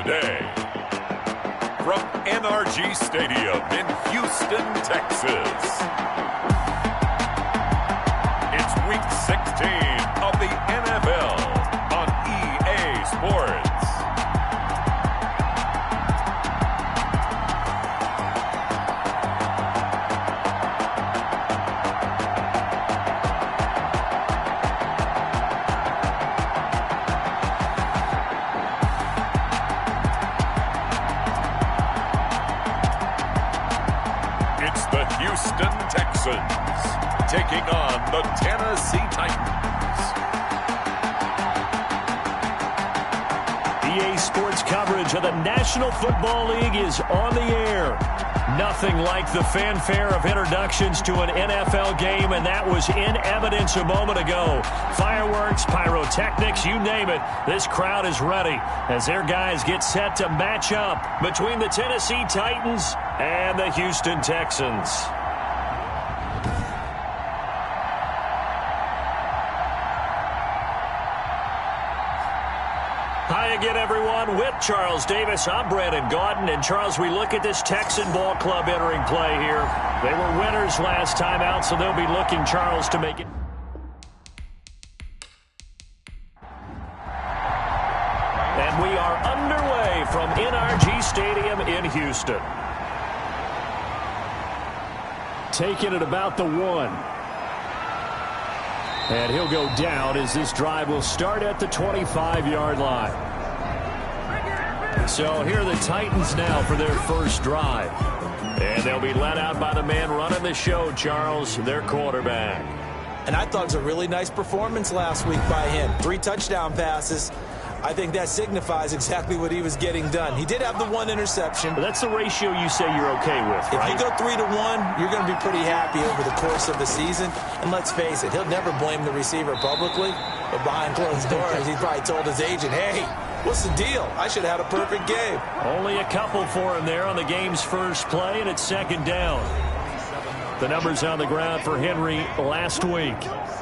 Today, from NRG Stadium in Houston, Texas, it's Week 16 of the NFL on EA Sports. It's the Houston Texans taking on the Tennessee Titans. EA Sports coverage of the National Football League is on the air. Nothing like the fanfare of introductions to an NFL game, and that was in evidence a moment ago. Fireworks, pyrotechnics, you name it. This crowd is ready as their guys get set to match up between the Tennessee Titans and the Houston Texans. Hi again, everyone. With Charles Davis, I'm Brandon Gaudin. And, Charles, we look at this Texan ball club entering play here. They were winners last time out, so they'll be looking, Charles, to make it. And we are underway from NRG Stadium in Houston. Taking it about the 1. And he'll go down as this drive will start at the 25-yard line. So here are the Titans now for their first drive. And they'll be led out by the man running the show, Charles, their quarterback. And I thought it was a really nice performance last week by him. 3 touchdown passes. I think that signifies exactly what he was getting done. He did have the 1 interception. But that's the ratio you say you're okay with, right? If you go 3 to 1, you're going to be pretty happy over the course of the season. And let's face it, he'll never blame the receiver publicly. But behind closed doors, he probably told his agent, hey, what's the deal? I should have had a perfect game. Only a couple for him there on the game's first play, and it's second down. The numbers on the ground for Henry last week.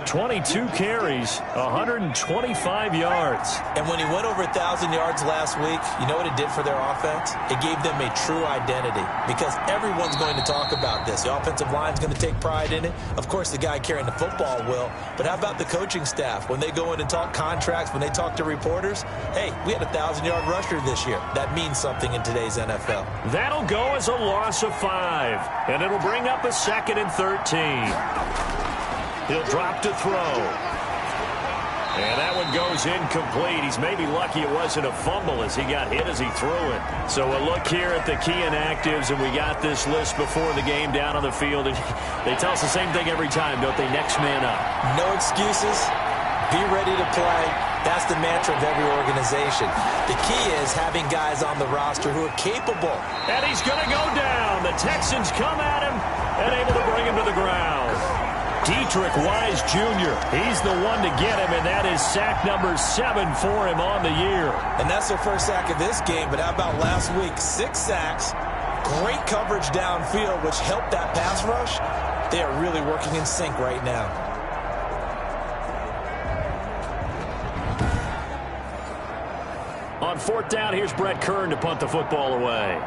22 carries, 125 yards. And when he went over 1,000 yards last week, you know what it did for their offense? It gave them a true identity because everyone's going to talk about this. The offensive line's going to take pride in it. Of course, the guy carrying the football will. But how about the coaching staff? When they go in and talk contracts, when they talk to reporters, hey, we had a 1,000-yard rusher this year. That means something in today's NFL. That'll go as a loss of 5, and it'll bring up a 2nd and 13. He'll drop to throw. And that one goes incomplete. He's maybe lucky it wasn't a fumble as he got hit as he threw it. So a look here at the key inactives, and we got this list before the game down on the field. They tell us the same thing every time, don't they? Next man up. No excuses. Be ready to play. That's the mantra of every organization. The key is having guys on the roster who are capable. And he's going to go down. The Texans come at him and able to bring him to the ground. Dietrich Wise Jr., he's the one to get him, and that is sack number 7 for him on the year. And that's their first sack of this game, but how about last week? 6 sacks, great coverage downfield, which helped that pass rush. They are really working in sync right now. On 4th down, here's Brett Kern to punt the football away.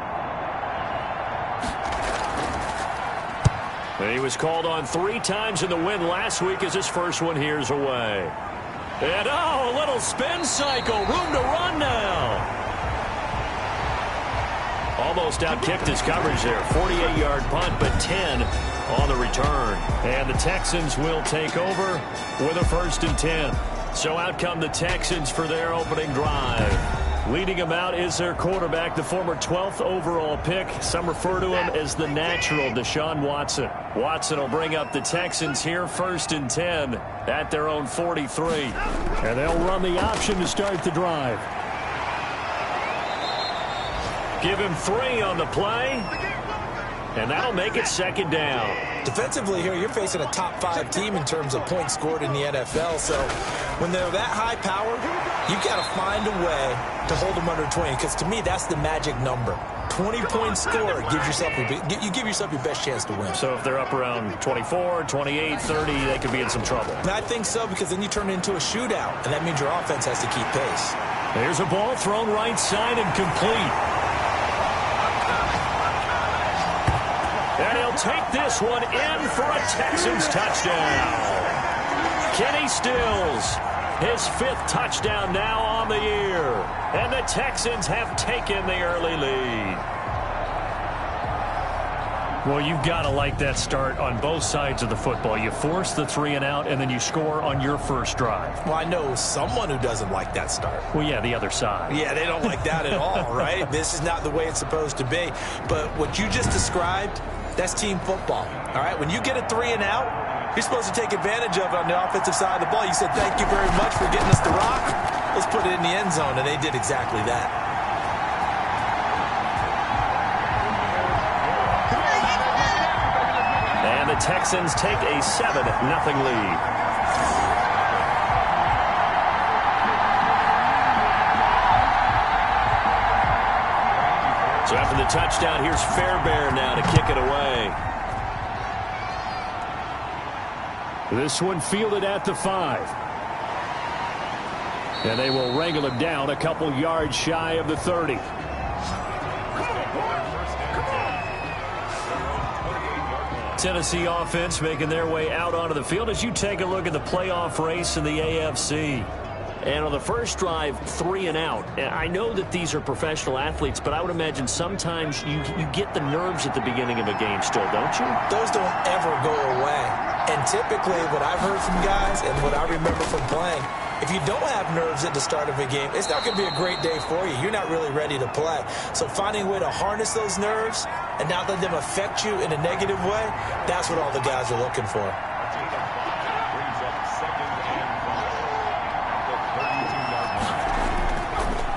And he was called on 3 times in the win last week as his first one here's away. And, oh, a little spin cycle. Room to run now. Almost outkicked his coverage there. 48-yard punt, but 10 on the return. And the Texans will take over with a 1st and 10. So out come the Texans for their opening drive. Leading him out is their quarterback, the former 12th overall pick. Some refer to him as the natural Deshaun Watson. Watson will bring up the Texans here 1st and 10 at their own 43. And they'll run the option to start the drive. Give him 3 on the play. And that'll make it 2nd down. Defensively here, you're facing a top 5 team in terms of points scored in the NFL. So when they're that high powered, you got to find a way to hold them under 20. Because to me, that's the magic number. 20 points scored gives yourself you give yourself your best chance to win. So if they're up around 24, 28, 30, they could be in some trouble. And I think so, because then you turn it into a shootout, and that means your offense has to keep pace. There's a ball thrown right side and complete. And he'll take this one in for a Texans touchdown. Kenny Stills, his 5th touchdown now on the year. And the Texans have taken the early lead. Well, you've got to like that start on both sides of the football. You force the 3 and out, and then you score on your first drive. Well, I know someone who doesn't like that start. Well, yeah, the other side. Yeah, they don't like that at all, right? This is not the way it's supposed to be. But what you just described, that's team football, all right? When you get a 3 and out, you're supposed to take advantage of it on the offensive side of the ball. You said, thank you very much for getting us the rock. Let's put it in the end zone, and they did exactly that. And the Texans take a 7-0 lead. So after the touchdown, here's Fairbairn now to kick it away. This one fielded at the 5. And they will wrangle him down a couple yards shy of the 30. Tennessee offense making their way out onto the field as you take a look at the playoff race in the AFC. And on the first drive, 3 and out. And I know that these are professional athletes, but I would imagine sometimes you get the nerves at the beginning of a game still, don't you? Those don't ever go away. And typically what I've heard from guys and what I remember from playing, if you don't have nerves at the start of a game, it's not going to be a great day for you. You're not really ready to play. So finding a way to harness those nerves and not let them affect you in a negative way, that's what all the guys are looking for.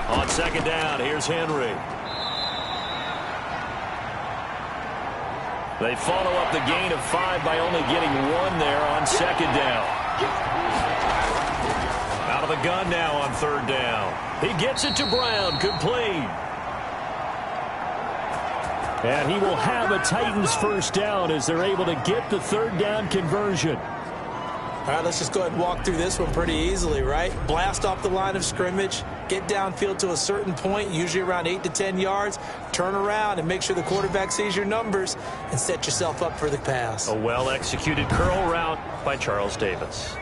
On 2nd down, here's Henry. They follow up the gain of 5 by only getting 1 there on 2nd down. Out of the gun now on 3rd down. He gets it to Brown, complete. And he will have a Titans first down as they're able to get the 3rd down conversion. All right, let's just go ahead and walk through this one pretty easily, right? Blast off the line of scrimmage, get downfield to a certain point, usually around 8 to 10 yards, turn around and make sure the quarterback sees your numbers and set yourself up for the pass. A well-executed curl route by Charles Davis.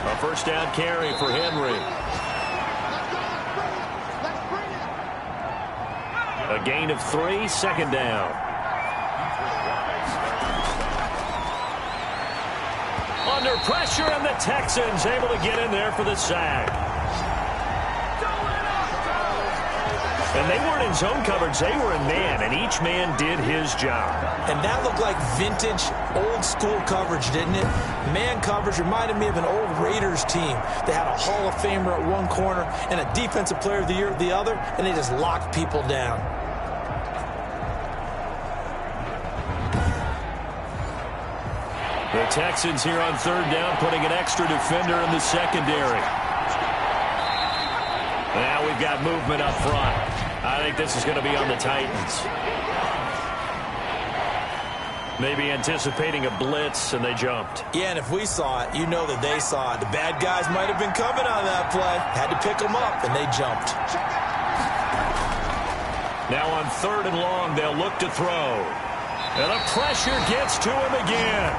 A first down carry for Henry. A gain of 3, 2nd down. Under pressure, and the Texans able to get in there for the sack. And they weren't in zone coverage. They were in man, and each man did his job. And that looked like vintage, old-school coverage, didn't it? Man coverage reminded me of an old Raiders team. They had a Hall of Famer at one corner and a Defensive Player of the Year at the other, and they just locked people down. The Texans here on 3rd down, putting an extra defender in the secondary. Now we've got movement up front. I think this is going to be on the Titans. Maybe anticipating a blitz, and they jumped. Yeah, and if we saw it, you know that they saw it. The bad guys might have been coming on that play. Had to pick them up, and they jumped. Now on 3rd and long, they'll look to throw. And the pressure gets to him again.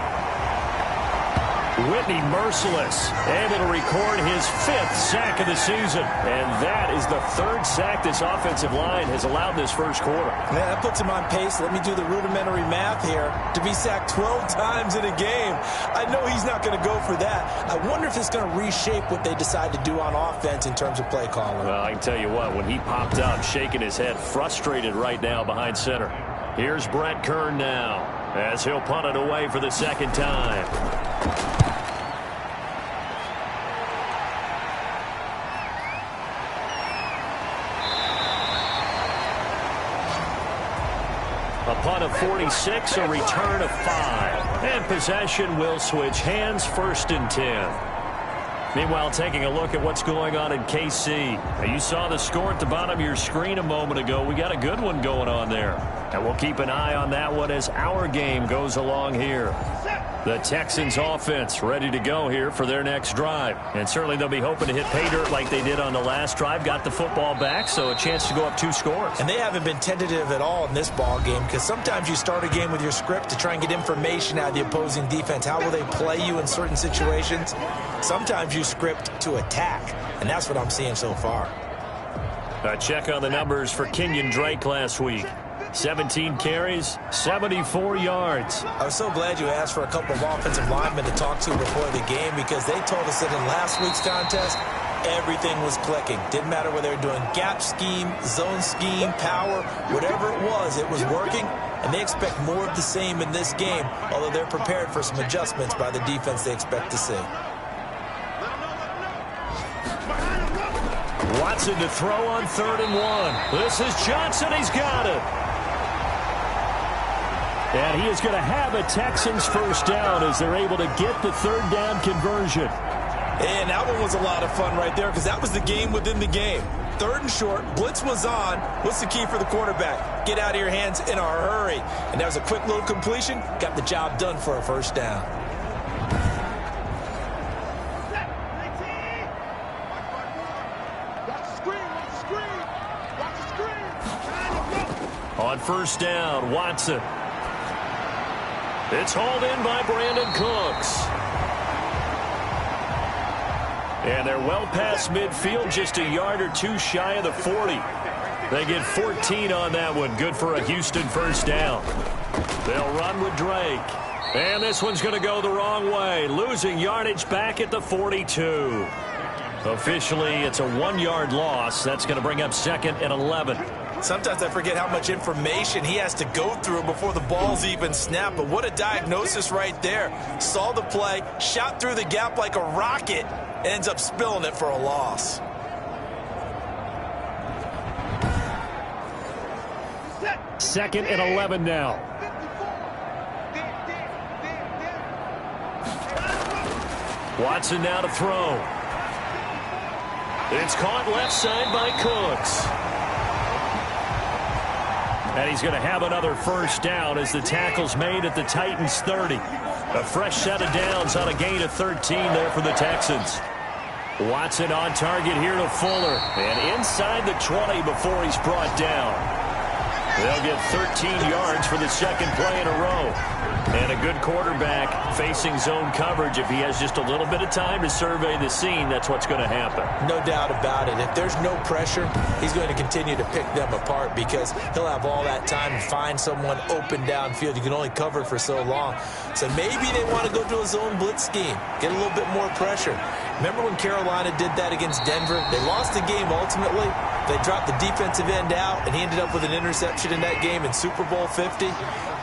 Whitney merciless, able to record his 5th sack of the season. And that is the 3rd sack this offensive line has allowed this first quarter. Man, that puts him on pace. Let me do the rudimentary math here. To be sacked 12 times in a game. I know he's not going to go for that. I wonder if it's going to reshape what they decide to do on offense in terms of play calling. Well, I can tell you what, when he popped out, shaking his head, frustrated right now behind center. Here's Brett Kern now, as he'll punt it away for the 2nd time. A punt of 46, a return of 5. And possession will switch hands, 1st and 10. Meanwhile, taking a look at what's going on in KC. Now, you saw the score at the bottom of your screen a moment ago. We got a good one going on there. And we'll keep an eye on that one as our game goes along here. The Texans offense ready to go here for their next drive. And certainly they'll be hoping to hit pay dirt like they did on the last drive. Got the football back, so a chance to go up 2 scores. And they haven't been tentative at all in this ball game, because sometimes you start a game with your script to try and get information out of the opposing defense. How will they play you in certain situations? Sometimes you script to attack, and that's what I'm seeing so far. A check on the numbers for Kenyon Drake last week. 17 carries, 74 yards. I was so glad you asked for a couple of offensive linemen to talk to before the game, because they told us that in last week's contest, everything was clicking. Didn't matter whether they were doing gap scheme, zone scheme, power, whatever it was working, and they expect more of the same in this game, although they're prepared for some adjustments by the defense they expect to see. Watson to throw on 3rd and 1. This is Johnson. He's got it. And he is going to have a Texans first down as they're able to get the 3rd down conversion. And that one was a lot of fun right there, because that was the game within the game. 3rd and short, blitz was on. What's the key for the quarterback? Get out of your hands in a hurry. And that was a quick little completion. Got the job done for a first down. On 1st down, Watson. It's hauled in by Brandon Cooks. And they're well past midfield, just a yard or 2 shy of the 40. They get 14 on that one. Good for a Houston first down. They'll run with Drake. And this one's going to go the wrong way. Losing yardage back at the 42. Officially, it's a 1-yard loss. That's going to bring up 2nd and 11. Sometimes I forget how much information he has to go through before the ball's even snapped. But what a diagnosis right there. Saw the play, shot through the gap like a rocket, ends up spilling it for a loss. Second and 11 now. Watson now to throw. It's caught left side by Cooks. And he's going to have another first down as the tackle's made at the Titans 30. A fresh set of downs on a gain of 13 there for the Texans. Watson on target here to Fuller. And inside the 20 before he's brought down. They'll get 13 yards for the 2nd play in a row. And a good quarterback facing zone coverage. If he has just a little bit of time to survey the scene, that's what's going to happen. No doubt about it. If there's no pressure, he's going to continue to pick them apart, because he'll have all that time to find someone open downfield. You can only cover for so long. So maybe they want to go to a zone blitz scheme, get a little bit more pressure. Remember when Carolina did that against Denver? They lost the game ultimately. They dropped the defensive end out, and he ended up with an interception in that game in Super Bowl 50.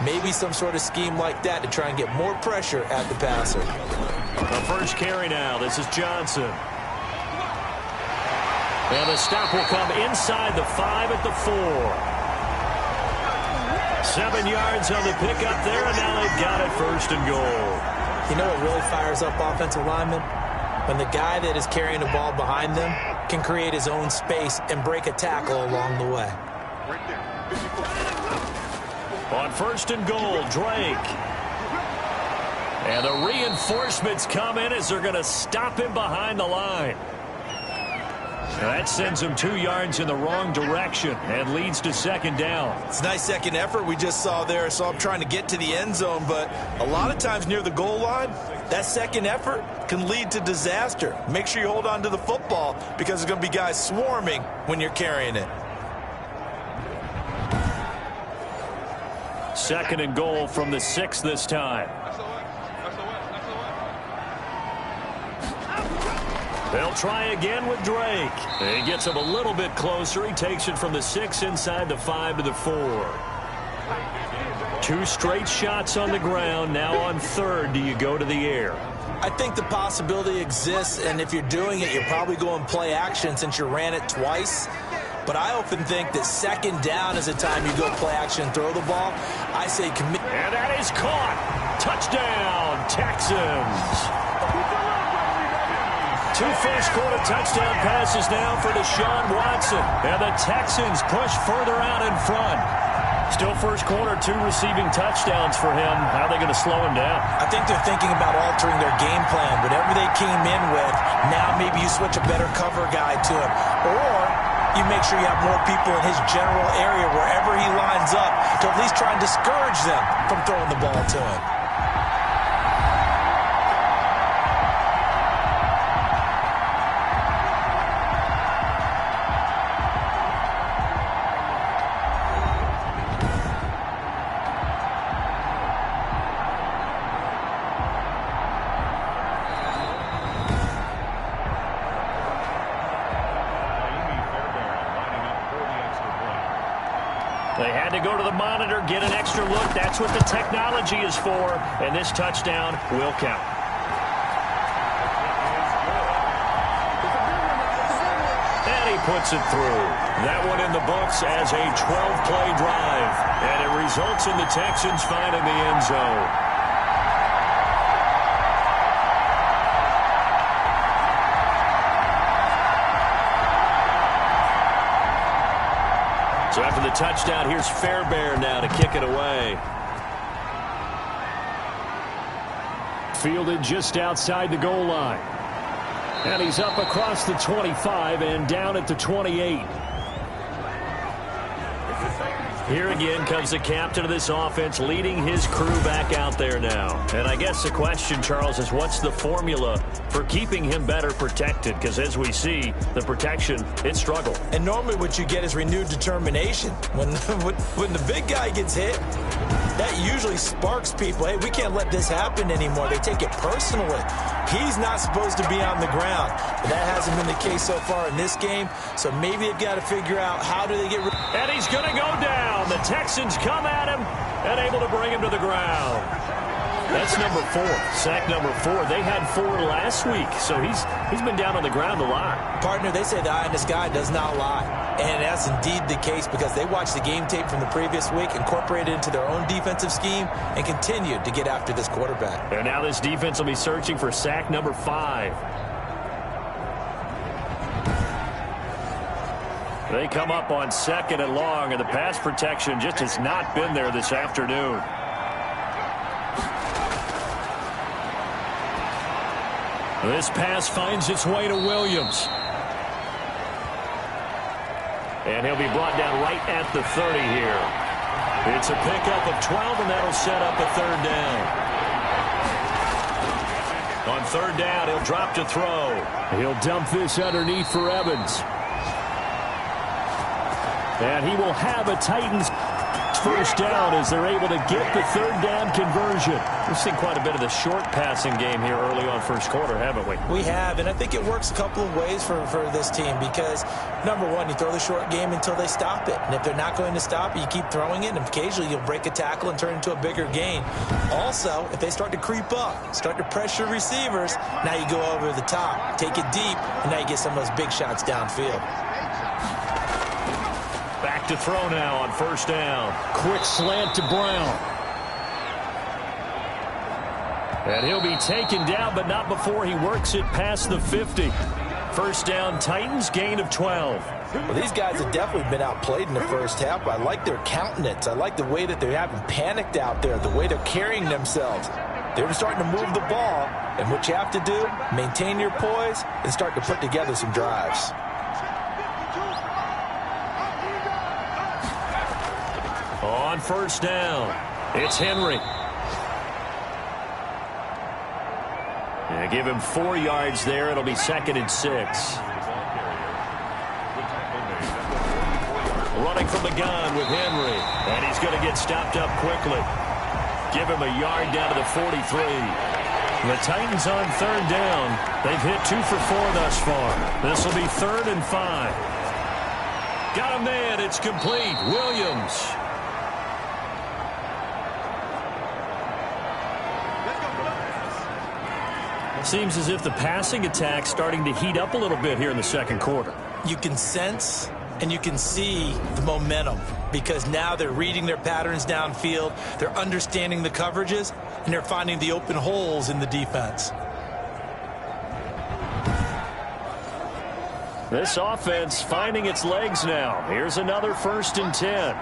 Maybe some sort of scheme like that to try and get more pressure at the passer. The first carry now. This is Johnson. And the stop will come inside the 5 at the 4. 7 yards on the pickup there, and now they've got it 1st and goal. You know what really fires up offensive linemen? When the guy that is carrying the ball behind them can create his own space and break a tackle along the way. On 1st and goal, Drake. And the reinforcements come in as they're going to stop him behind the line. That sends him 2 yards in the wrong direction and leads to second down. It's a nice second effort we just saw there. So I'm trying to get to the end zone, but a lot of times near the goal line, that second effort can lead to disaster. Make sure you hold on to the football because there's going to be guys swarming when you're carrying it. Second and goal from the 6 this time. They'll try again with Drake. He gets him a little bit closer. He takes it from the 6 inside the 5 to the 4. 2 straight shots on the ground. Now on third, do you go to the air? I think the possibility exists, and if you're doing it, you're probably going play action since you ran it twice. But I often think that second down is the time you go play action and throw the ball. I say commit. And that is caught. Touchdown, Texans. 2 first-quarter touchdown passes now for Deshaun Watson. And the Texans push further out in front. Still first quarter, 2 receiving touchdowns for him. How are they going to slow him down? I think they're thinking about altering their game plan. Whatever they came in with, now maybe you switch a better cover guy to him. Or you make sure you have more people in his general area wherever he lines up to at least try and discourage them from throwing the ball to him. They had to go to the monitor, get an extra look. That's what the technology is for, and this touchdown will count. And he puts it through. That one in the books as a 12-play drive, and it results in the Texans finding the end zone. So after the touchdown, here's Fairbairn now to kick it away. Fielded just outside the goal line. And he's up across the 25 and down at the 28. Here again comes the captain of this offense leading his crew back out there now. And I guess the question, Charles, is what's the formula for keeping him better protected? Because as we see, the protection, it struggled. And normally what you get is renewed determination. When the big guy gets hit, that usually sparks people. Hey, we can't let this happen anymore. They take it personally. He's not supposed to be on the ground. But that hasn't been the case so far in this game. So maybe they've got to figure out how do they get rid. And he's going to go down. The Texans come at him and able to bring him to the ground. That's number 4. Sack number 4. They had 4 last week, so he's been down on the ground a lot. Partner, they say the eye in the sky does not lie. And that's indeed the case because they watched the game tape from the previous week, incorporated it into their own defensive scheme, and continued to get after this quarterback. And now this defense will be searching for sack number 5. They come up on 2nd and long, and the pass protection just has not been there this afternoon. This pass finds its way to Williams. And he'll be brought down right at the 30 here. It's a pickup of 12, and that'll set up a 3rd down. On 3rd down, he'll drop to throw. He'll dump this underneath for Evans. And he will have a Titans first down as they're able to get the 3rd down conversion. We've seen quite a bit of the short passing game here early on first quarter, haven't we? We have, and I think it works a couple of ways for this team because, number one, you throw the short game until they stop it. And if they're not going to stop it, you keep throwing it, and occasionally you'll break a tackle and turn it into a bigger gain. Also, if they start to creep up, start to pressure receivers, now you go over the top, take it deep, and now you get some of those big shots downfield. Back to throw now on 1st down. Quick slant to Brown. And he'll be taken down, but not before he works it past the 50. 1st down, Titans, gain of 12. Well, these guys have definitely been outplayed in the first half, but I like their countenance. I like the way that they haven't panicked out there, the way they're carrying themselves. They're starting to move the ball, and what you have to do, maintain your poise and start to put together some drives. On first down, it's Henry. And give him 4 yards there. It'll be 2nd and 6. Running from the gun with Henry. And he's going to get stopped up quickly. Give him a yard down to the 43. The Titans on 3rd down. They've hit 2 for 4 thus far. This will be 3rd and 5. Got a man. It's complete. Williams. Seems as if the passing attack's starting to heat up a little bit here in the 2nd quarter. You can sense and you can see the momentum because now they're reading their patterns downfield, they're understanding the coverages, and they're finding the open holes in the defense. This offense finding its legs now. Here's another 1st and 10.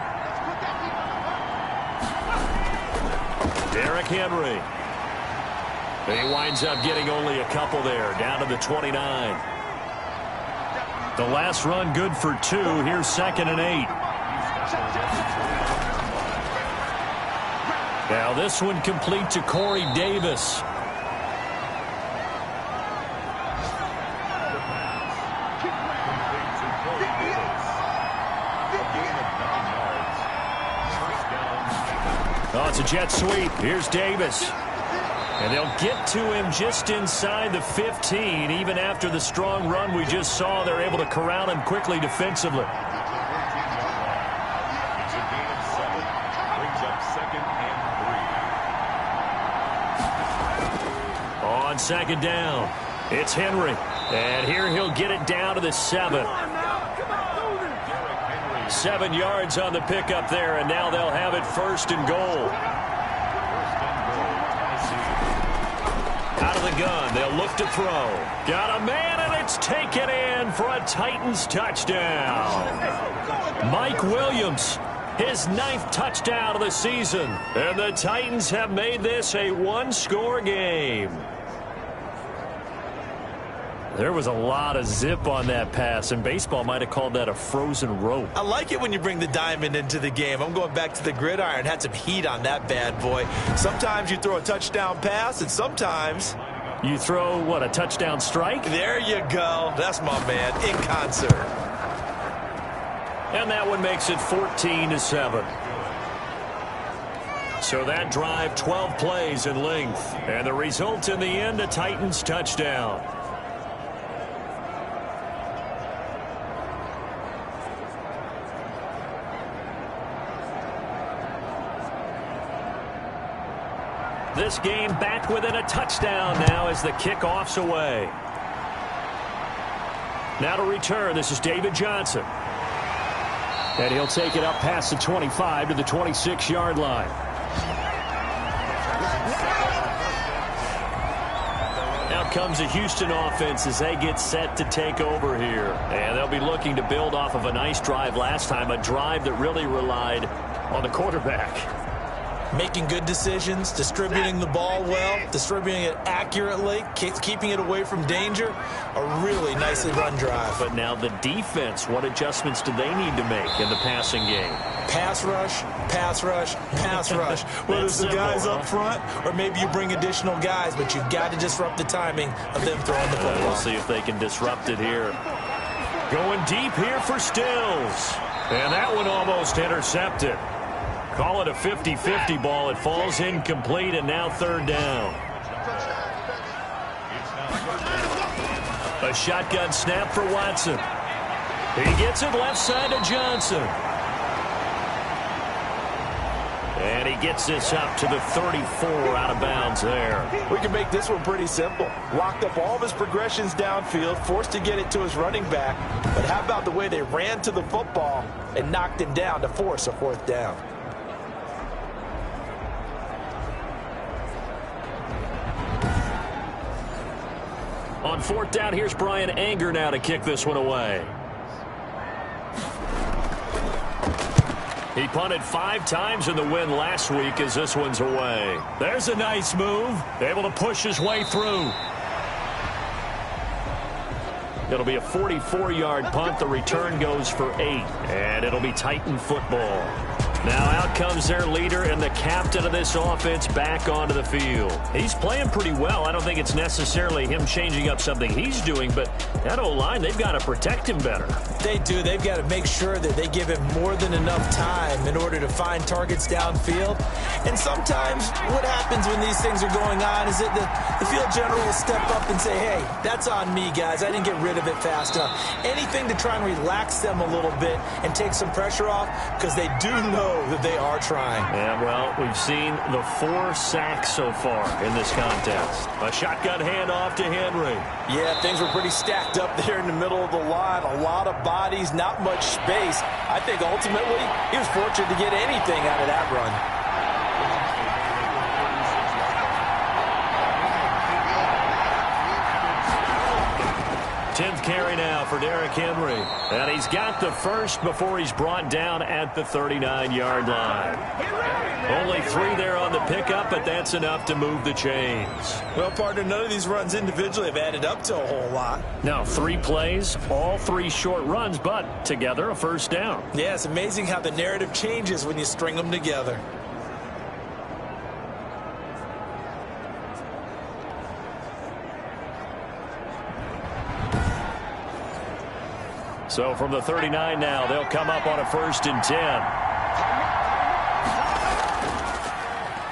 Derrick Henry. He winds up getting only a couple there, down to the 29. The last run good for 2. Here's 2nd and 8. Now this one complete to Corey Davis. Oh, it's a jet sweep. Here's Davis. And they'll get to him just inside the 15. Even after the strong run we just saw, they're able to corral him quickly defensively. It's a gain of 7. Brings up 2nd and 3. On 2nd down, it's Henry. And here he'll get it down to the 7. 7 yards on the pickup there, and now they'll have it 1st and goal. Out of the gun, they'll look to throw. Got a man, and it's taken in for a Titans touchdown. Mike Williams, his 9th touchdown of the season. And the Titans have made this a 1-score game. There was a lot of zip on that pass, and baseball might have called that a frozen rope. I like it when you bring the diamond into the game. I'm going back to the gridiron. Had some heat on that bad boy. Sometimes you throw a touchdown pass, and sometimes you throw, what, a touchdown strike? There you go. That's my man, in concert. And that one makes it 14-7. So that drive, 12 plays in length. And the result in the end, a Titans touchdown. This game back within a touchdown now as the kickoff's away. Now to return, this is David Johnson. And he'll take it up past the 25 to the 26-yard line. Now comes the Houston offense as they get set to take over here. And they'll be looking to build off of a nice drive last time, a drive that really relied on the quarterback. Making good decisions, distributing the ball well, distributing it accurately, keeping it away from danger. A really nicely run drive. But now the defense, what adjustments do they need to make in the passing game? Pass rush, pass rush, pass rush. Whether it's the guys up front or maybe you bring additional guys, but you've got to disrupt the timing of them throwing the football. We'll see if they can disrupt it here. Going deep here for Stills. And that one almost intercepted. Call it a 50-50 ball. It falls incomplete, and now 3rd down. A shotgun snap for Watson. He gets it left side to Johnson. And he gets this up to the 34 out of bounds there. We can make this one pretty simple. Locked up all of his progressions downfield, forced to get it to his running back. But how about the way they ran to the football and knocked him down to force a 4th down? On 4th down, here's Brian Anger now to kick this one away. He punted 5 times in the win last week as this one's away. There's a nice move. Able to push his way through. It'll be a 44-yard punt. The return goes for 8. And it'll be Titan football. Now out comes their leader and the captain of this offense back onto the field. He's playing pretty well. I don't think it's necessarily him changing up something he's doing, but that O-line, they've got to protect him better. They do. They've got to make sure that they give him more than enough time in order to find targets downfield. And sometimes what happens when these things are going on is that the field general will step up and say, hey, that's on me, guys. I didn't get rid of it fast enough. Anything to try and relax them a little bit and take some pressure off, because they do know that they are trying. Yeah, well, we've seen the 4 sacks so far in this contest. A shotgun handoff to Henry. Yeah, things were pretty stacked up there in the middle of the line. A lot of bodies, not much space. I think ultimately he was fortunate to get anything out of that run. 10th carry now for Derrick Henry. And he's got the first before he's brought down at the 39-yard line. Only 3 there on the pickup, but that's enough to move the chains. Well, partner, none of these runs individually have added up to a whole lot. Now, 3 plays, all 3 short runs, but together a first down. Yeah, it's amazing how the narrative changes when you string them together. So from the 39 now, they'll come up on a 1st and 10.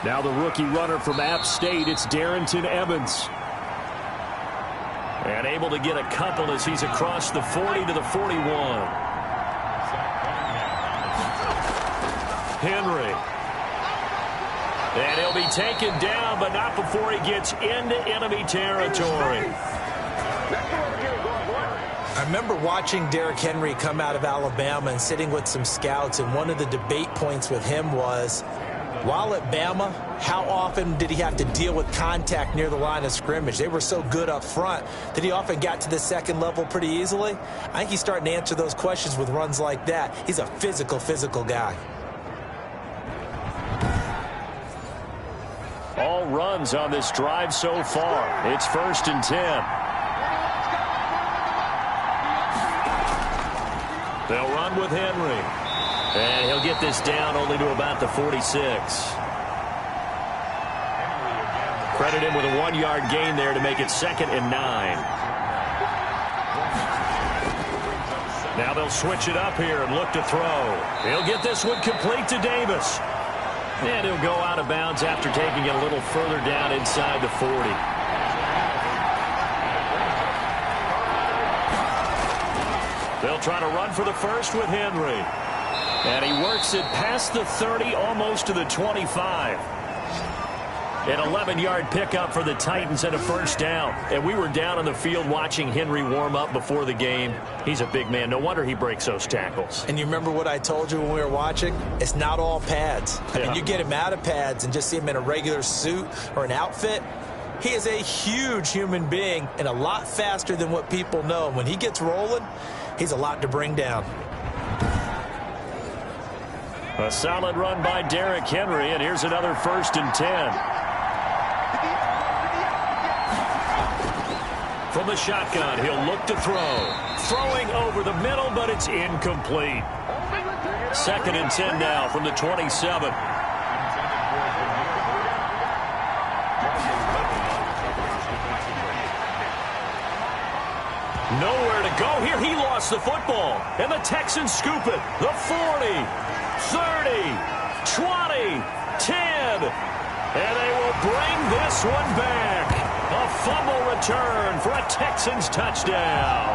Now the rookie runner from App State, it's Darrington Evans. And able to get a couple as he's across the 40 to the 41. Henry. And he'll be taken down, but not before he gets into enemy territory. I remember watching Derrick Henry come out of Alabama and sitting with some scouts, and one of the debate points with him was, while at Bama, how often did he have to deal with contact near the line of scrimmage? They were so good up front that he often got to the second level pretty easily. I think he's starting to answer those questions with runs like that. He's a physical guy. All runs on this drive so far. It's 1st and 10. They'll run with Henry. And he'll get this down only to about the 46. Credit him with a 1-yard gain there to make it 2nd and 9. Now they'll switch it up here and look to throw. He'll get this one complete to Davis. And he'll go out of bounds after taking it a little further down inside the 40. They'll try to run for the first with Henry. And he works it past the 30, almost to the 25. An 11-yard pickup for the Titans and a first down. And we were down on the field watching Henry warm up before the game. He's a big man. No wonder he breaks those tackles. And you remember what I told you when we were watching? It's not all pads. I mean, you get him out of pads and just see him in a regular suit or an outfit. He is a huge human being and a lot faster than what people know. When he gets rolling, he's a lot to bring down. A solid run by Derrick Henry, and here's another 1st and 10. From the shotgun, he'll look to throw. Throwing over the middle, but it's incomplete. 2nd and 10 now from the 27. Nowhere to go here. He lost the football. And the Texans scoop it. The 40, 30, 20, 10. And they will bring this one back. A fumble return for a Texans touchdown.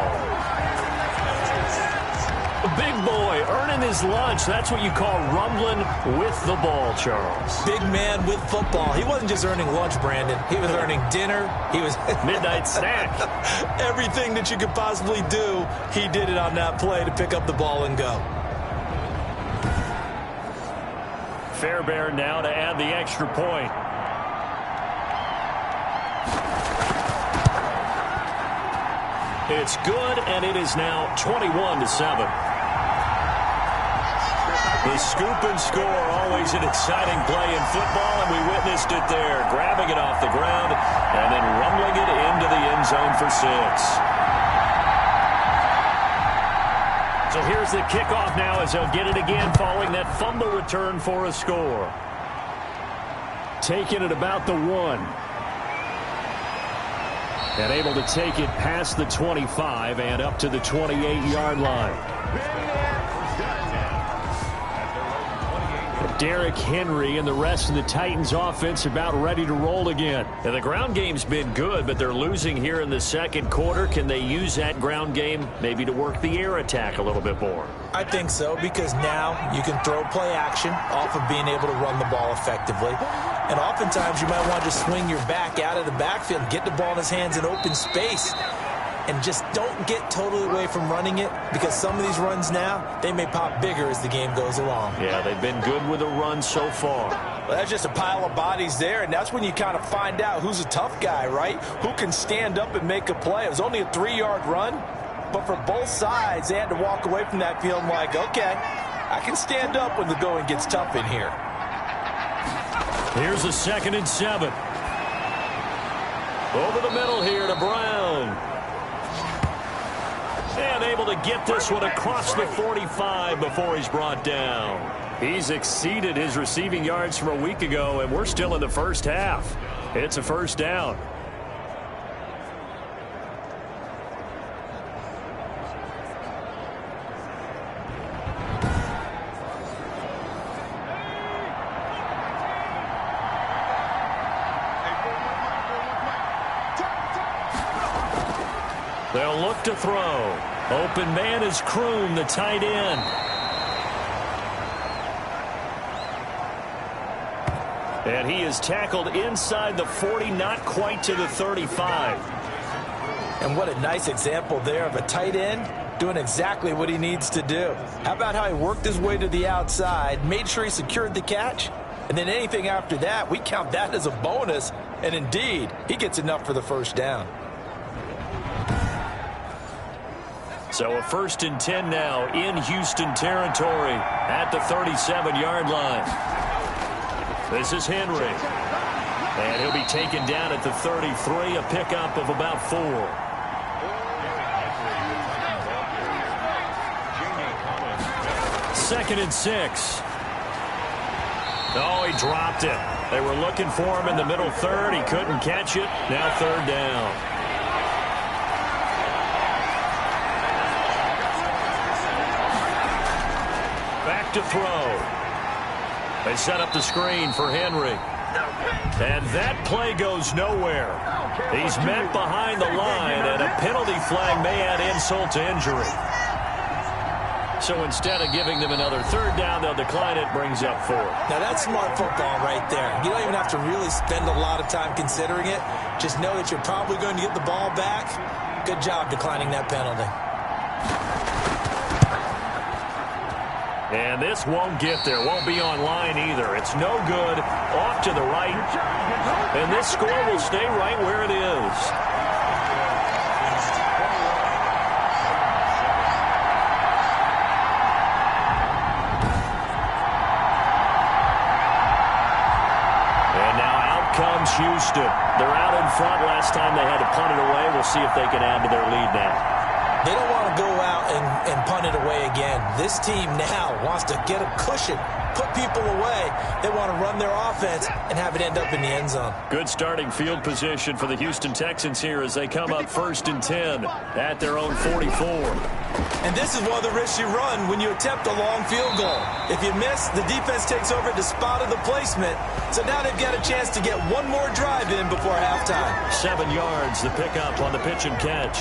Big boy earning his lunch. That's what you call rumbling with the ball, Charles. Big man with football. He wasn't just earning lunch, Brandon. He was earning dinner. He was midnight snack. Everything that you could possibly do, he did it on that play to pick up the ball and go. Fairbairn now to add the extra point. It's good, and it is now 21-7. The scoop and score, always an exciting play in football, and we witnessed it there, grabbing it off the ground and then rumbling it into the end zone for 6. So here's the kickoff now as they'll get it again following that fumble return for a score. Taking it about the 1. And able to take it past the 25 and up to the 28-yard line. Derrick Henry and the rest of the Titans offense about ready to roll again. And the ground game's been good, but they're losing here in the second quarter. Can they use that ground game maybe to work the air attack a little bit more? I think so, because now you can throw play action off of being able to run the ball effectively. And oftentimes you might want to just swing your back out of the backfield, get the ball in his hands in open space, and just don't get totally away from running it, because some of these runs now, they may pop bigger as the game goes along. Yeah, they've been good with a run so far. Well, that's just a pile of bodies there, and that's when you kind of find out who's a tough guy, right? Who can stand up and make a play. It was only a 3-yard run, but for both sides, they had to walk away from that field like, okay, I can stand up when the going gets tough in here. Here's a 2nd and 7. Over the middle here to Brown. And able to get this one across the 45 before he's brought down. He's exceeded his receiving yards from a week ago, and we're still in the first half. It's a first down. They'll look to throw. Open man is Kroon, the tight end. And he is tackled inside the 40, not quite to the 35. And what a nice example there of a tight end doing exactly what he needs to do. How about how he worked his way to the outside, made sure he secured the catch, and then anything after that, we count that as a bonus. And indeed, he gets enough for the first down. So a 1st and 10 now in Houston territory at the 37-yard line. This is Henry. And he'll be taken down at the 33, a pickup of about 4. 2nd and 6. Oh, he dropped it. They were looking for him in the middle third. He couldn't catch it. Now 3rd down. Back to throw. They set up the screen for Henry. And that play goes nowhere. He's met behind the line, and a penalty flag may add insult to injury. So instead of giving them another 3rd down, they'll decline it, brings up 4. Now that's smart football right there. You don't even have to really spend a lot of time considering it. Just know that you're probably going to get the ball back. Good job declining that penalty. And this won't get there. Won't be online either. It's no good. Off to the right. And this score will stay right where it is. And now out comes Houston. They're out in front. Last time they had to punt it away. We'll see if they can add to their lead now. They don't want to go out and punt it away again. This team now wants to get a cushion, put people away. They want to run their offense and have it end up in the end zone. Good starting field position for the Houston Texans here as they come up 1st and 10 at their own 44. And this is one of the risks you run when you attempt a long field goal. If you miss, the defense takes over at the spot of the placement. So now they've got a chance to get one more drive in before halftime. 7 yards, the pickup on the pitch and catch.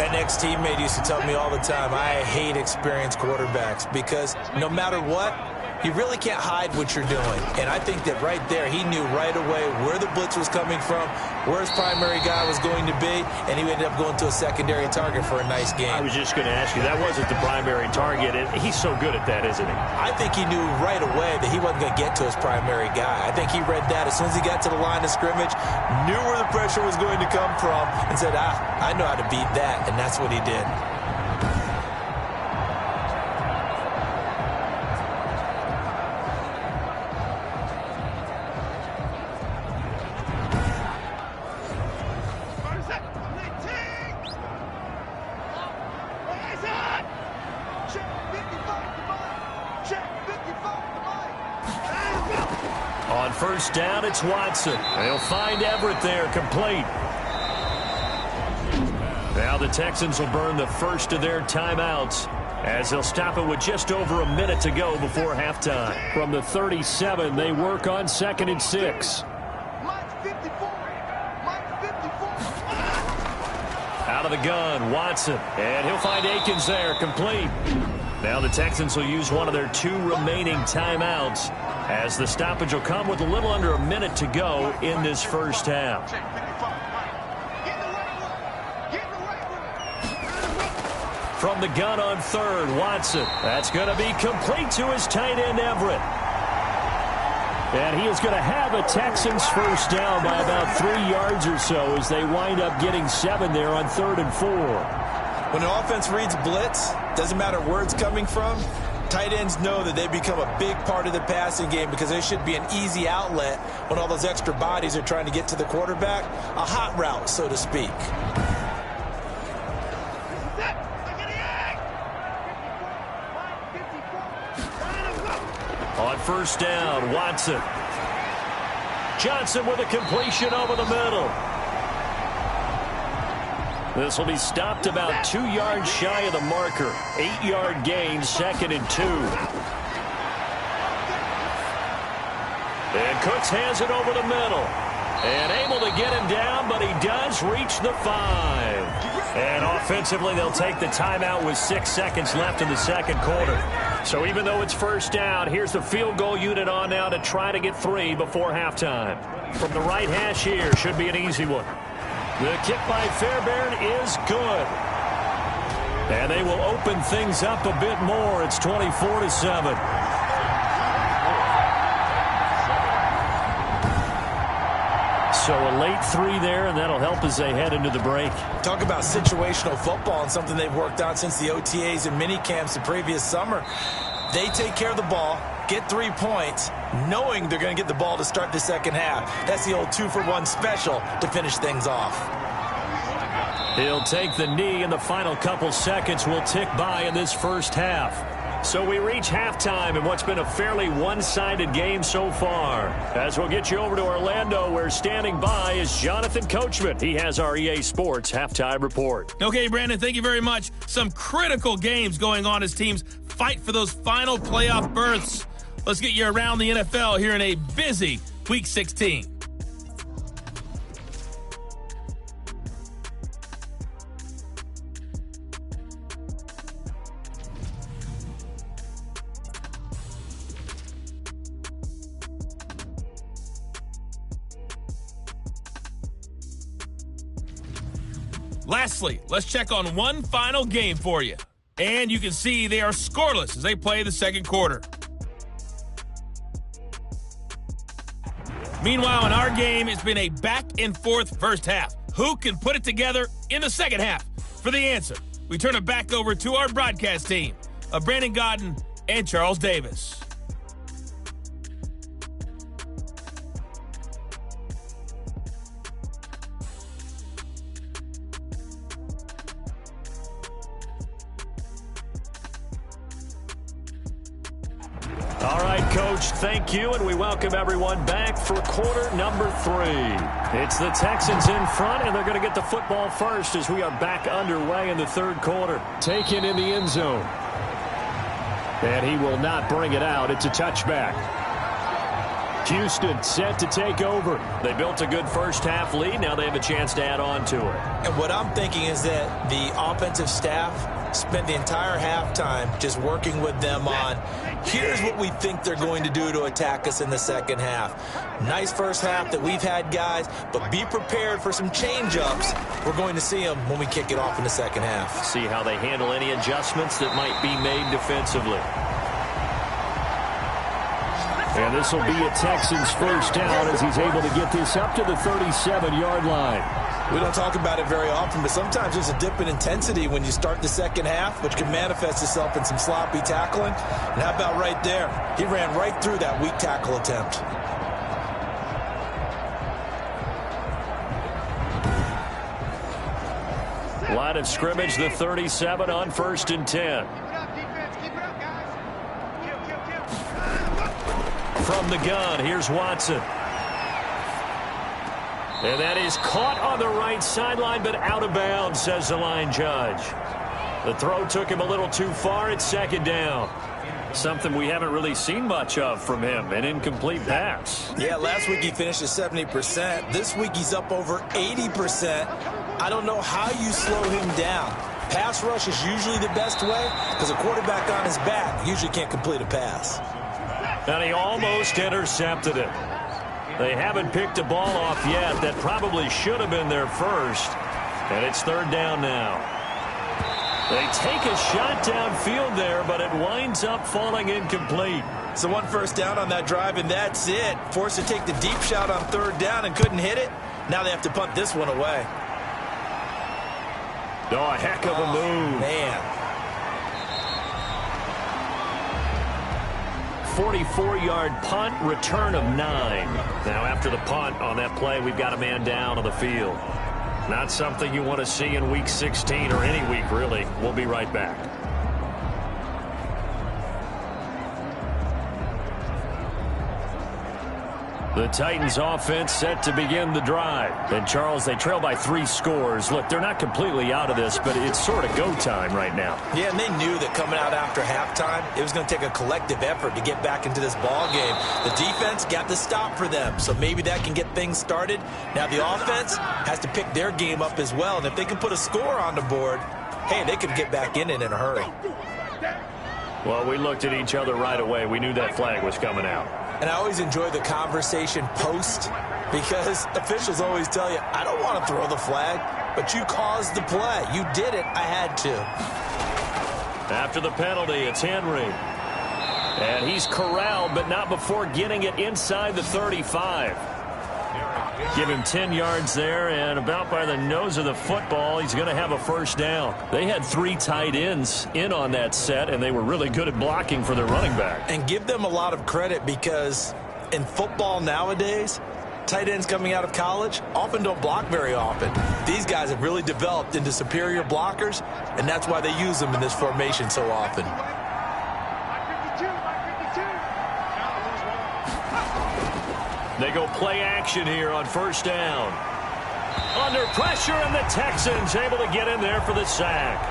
An ex-teammate used to tell me all the time, I hate experienced quarterbacks because no matter what, you really can't hide what you're doing. And I think that right there, he knew right away where the blitz was coming from, where his primary guy was going to be, and he ended up going to a secondary target for a nice game. I was just going to ask you, that wasn't the primary target. He's so good at that, isn't he? I think he knew right away that he wasn't going to get to his primary guy. I think he read that as soon as he got to the line of scrimmage, knew where the pressure was going to come from, and said, I know how to beat that, and that's what he did. first down, it's Watson. They'll find Everett there, complete. Now the Texans will burn the first of their timeouts as they'll stop it with just over a minute to go before halftime. From the 37, they work on 2nd and 6. Out of the gun, Watson. And he'll find Akins there, complete. Now the Texans will use one of their 2 remaining timeouts as the stoppage will come with a little under a minute to go in this first half. From the gun on 3rd, Watson. That's going to be complete to his tight end, Everett. And he is going to have a Texans first down by about 3 yards or so as they wind up getting 7 there on 3rd and 4. When an offense reads blitz, doesn't matter where it's coming from, tight ends know that they become a big part of the passing game because they should be an easy outlet when all those extra bodies are trying to get to the quarterback. A hot route, so to speak. On first down, Watson. Johnson with a completion over the middle. This will be stopped about 2 yards shy of the marker. 8-yard gain, 2nd and 2. And Cooks hands it over the middle. And able to get him down, but he does reach the 5. And offensively, they'll take the timeout with 6 seconds left in the second quarter. So even though it's first down, here's the field goal unit on now to try to get 3 before halftime. From the right hash here, should be an easy one. The kick by Fairbairn is good. And they will open things up a bit more. It's 24-7. So a late 3 there, and that'll help as they head into the break. Talk about situational football and something they've worked on since the OTAs and mini camps the previous summer. They take care of the ball, get 3 points, knowing they're going to get the ball to start the second half. That's the old 2-for-1 special to finish things off. He'll take the knee, and the final couple seconds will tick by in this first half. So we reach halftime in what's been a fairly one-sided game so far. As we'll get you over to Orlando, where standing by is Jonathan Coachman. He has our EA Sports halftime report. Okay, Brandon, thank you very much. Some critical games going on as teams fight for those final playoff berths. Let's get you around the NFL here in a busy Week 16. Lastly, let's check on one final game for you. And you can see they are scoreless as they play the second quarter. Meanwhile, in our game, it's been a back-and-forth first half. Who can put it together in the second half? For the answer, we turn it back over to our broadcast team of Brandon Godden and Charles Davis. All right, Coach, thank you, and we welcome everyone back for quarter number 3. It's the Texans in front, and they're going to get the football first as we are back underway in the third quarter. Taken in the end zone. And he will not bring it out. It's a touchback. Houston set to take over. They built a good first half lead. Now they have a chance to add on to it. And what I'm thinking is that the offensive staff spent the entire halftime just working with them on, here's what we think they're going to do to attack us in the second half. Nice first half that we've had, guys, but be prepared for some change-ups. We're going to see them when we kick it off in the second half. See how they handle any adjustments that might be made defensively. And this will be a Texans first down as he's able to get this up to the 37-yard line. We don't talk about it very often, but sometimes there's a dip in intensity when you start the second half, which can manifest itself in some sloppy tackling. And how about right there? He ran right through that weak tackle attempt. Line of scrimmage, the 37 on 1st and 10. from the gun. Here's Watson. And that is caught on the right sideline, but out of bounds, says the line judge. The throw took him a little too far. It's second down. Something we haven't really seen much of from him, an incomplete pass. Yeah, last week he finished at 70%. This week he's up over 80%. I don't know how you slow him down. Pass rush is usually the best way because a quarterback on his back usually can't complete a pass. And he almost intercepted it. They haven't picked a ball off yet. That probably should have been their first. And it's third down now. They take a shot downfield there, but it winds up falling incomplete. So one first down on that drive, and that's it. Forced to take the deep shot on third down and couldn't hit it. Now they have to punt this one away. Oh, a heck of a move. Man. 44-yard punt, return of 9. Now, after the punt on that play, we've got a man down on the field. Not something you want to see in Week 16 or any week, really. We'll be right back. The Titans offense set to begin the drive. And, Charles, they trail by 3 scores. Look, they're not completely out of this, but it's sort of go time right now. Yeah, and they knew that coming out after halftime, it was going to take a collective effort to get back into this ball game. The defense got the stop for them, so maybe that can get things started. Now the offense has to pick their game up as well, and if they can put a score on the board, hey, they could get back in it in a hurry. Well, we looked at each other right away. We knew that flag was coming out. And I always enjoy the conversation post because officials always tell you, I don't want to throw the flag, but you caused the play. You did it. I had to. After the penalty, it's Henry. And he's corralled, but not before getting it inside the 35. Give him 10 yards there, and about by the nose of the football, he's going to have a first down. They had 3 tight ends in on that set, and they were really good at blocking for their running back. And give them a lot of credit because in football nowadays, tight ends coming out of college often don't block very often. These guys have really developed into superior blockers, and that's why they use them in this formation so often. They go play action here on first down. Under pressure, and the Texans able to get in there for the sack.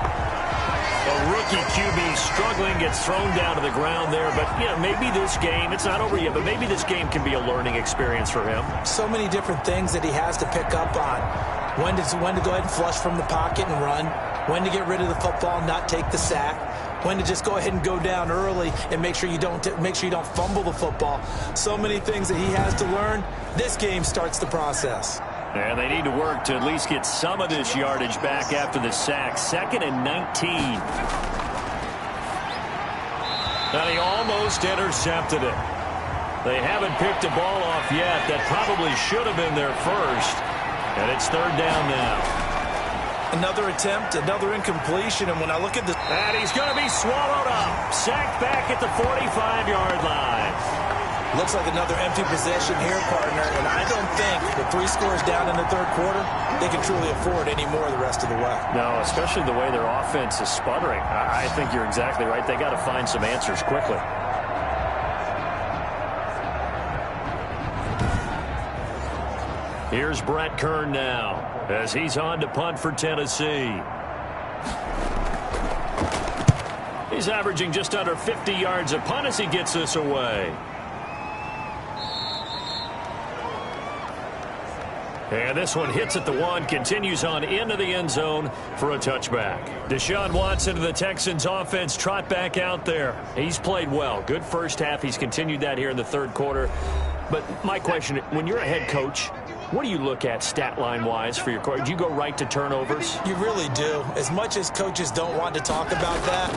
A rookie QB struggling, gets thrown down to the ground there. But, you know, maybe this game, it's not over yet, but maybe this game can be a learning experience for him. So many different things that he has to pick up on. When to go ahead and flush from the pocket and run. When to get rid of the football and not take the sack. When to just go ahead and go down early and make sure you don't fumble the football. So many things that he has to learn. This game starts the process. And they need to work to at least get some of this yardage back after the sack. 2nd and 19. And he almost intercepted it. They haven't picked a ball off yet. That probably should have been their first. And it's third down now. Another attempt, another incompletion, and when I look at this... And he's going to be swallowed up. Sacked back at the 45-yard line. Looks like another empty possession here, partner, and I don't think with 3 scores down in the third quarter, they can truly afford any more the rest of the way. No, especially the way their offense is sputtering. I think you're exactly right. They got to find some answers quickly. Here's Brett Kern now as he's on to punt for Tennessee. He's averaging just under 50 yards a punt as he gets this away. And this one hits at the 1, continues on into the end zone for a touchback. Deshaun Watson of the Texans offense trot back out there. He's played well. Good first half. He's continued that here in the third quarter. But my question, when you're a head coach, what do you look at stat line-wise for your coach? Do you go right to turnovers? You really do. As much as coaches don't want to talk about that,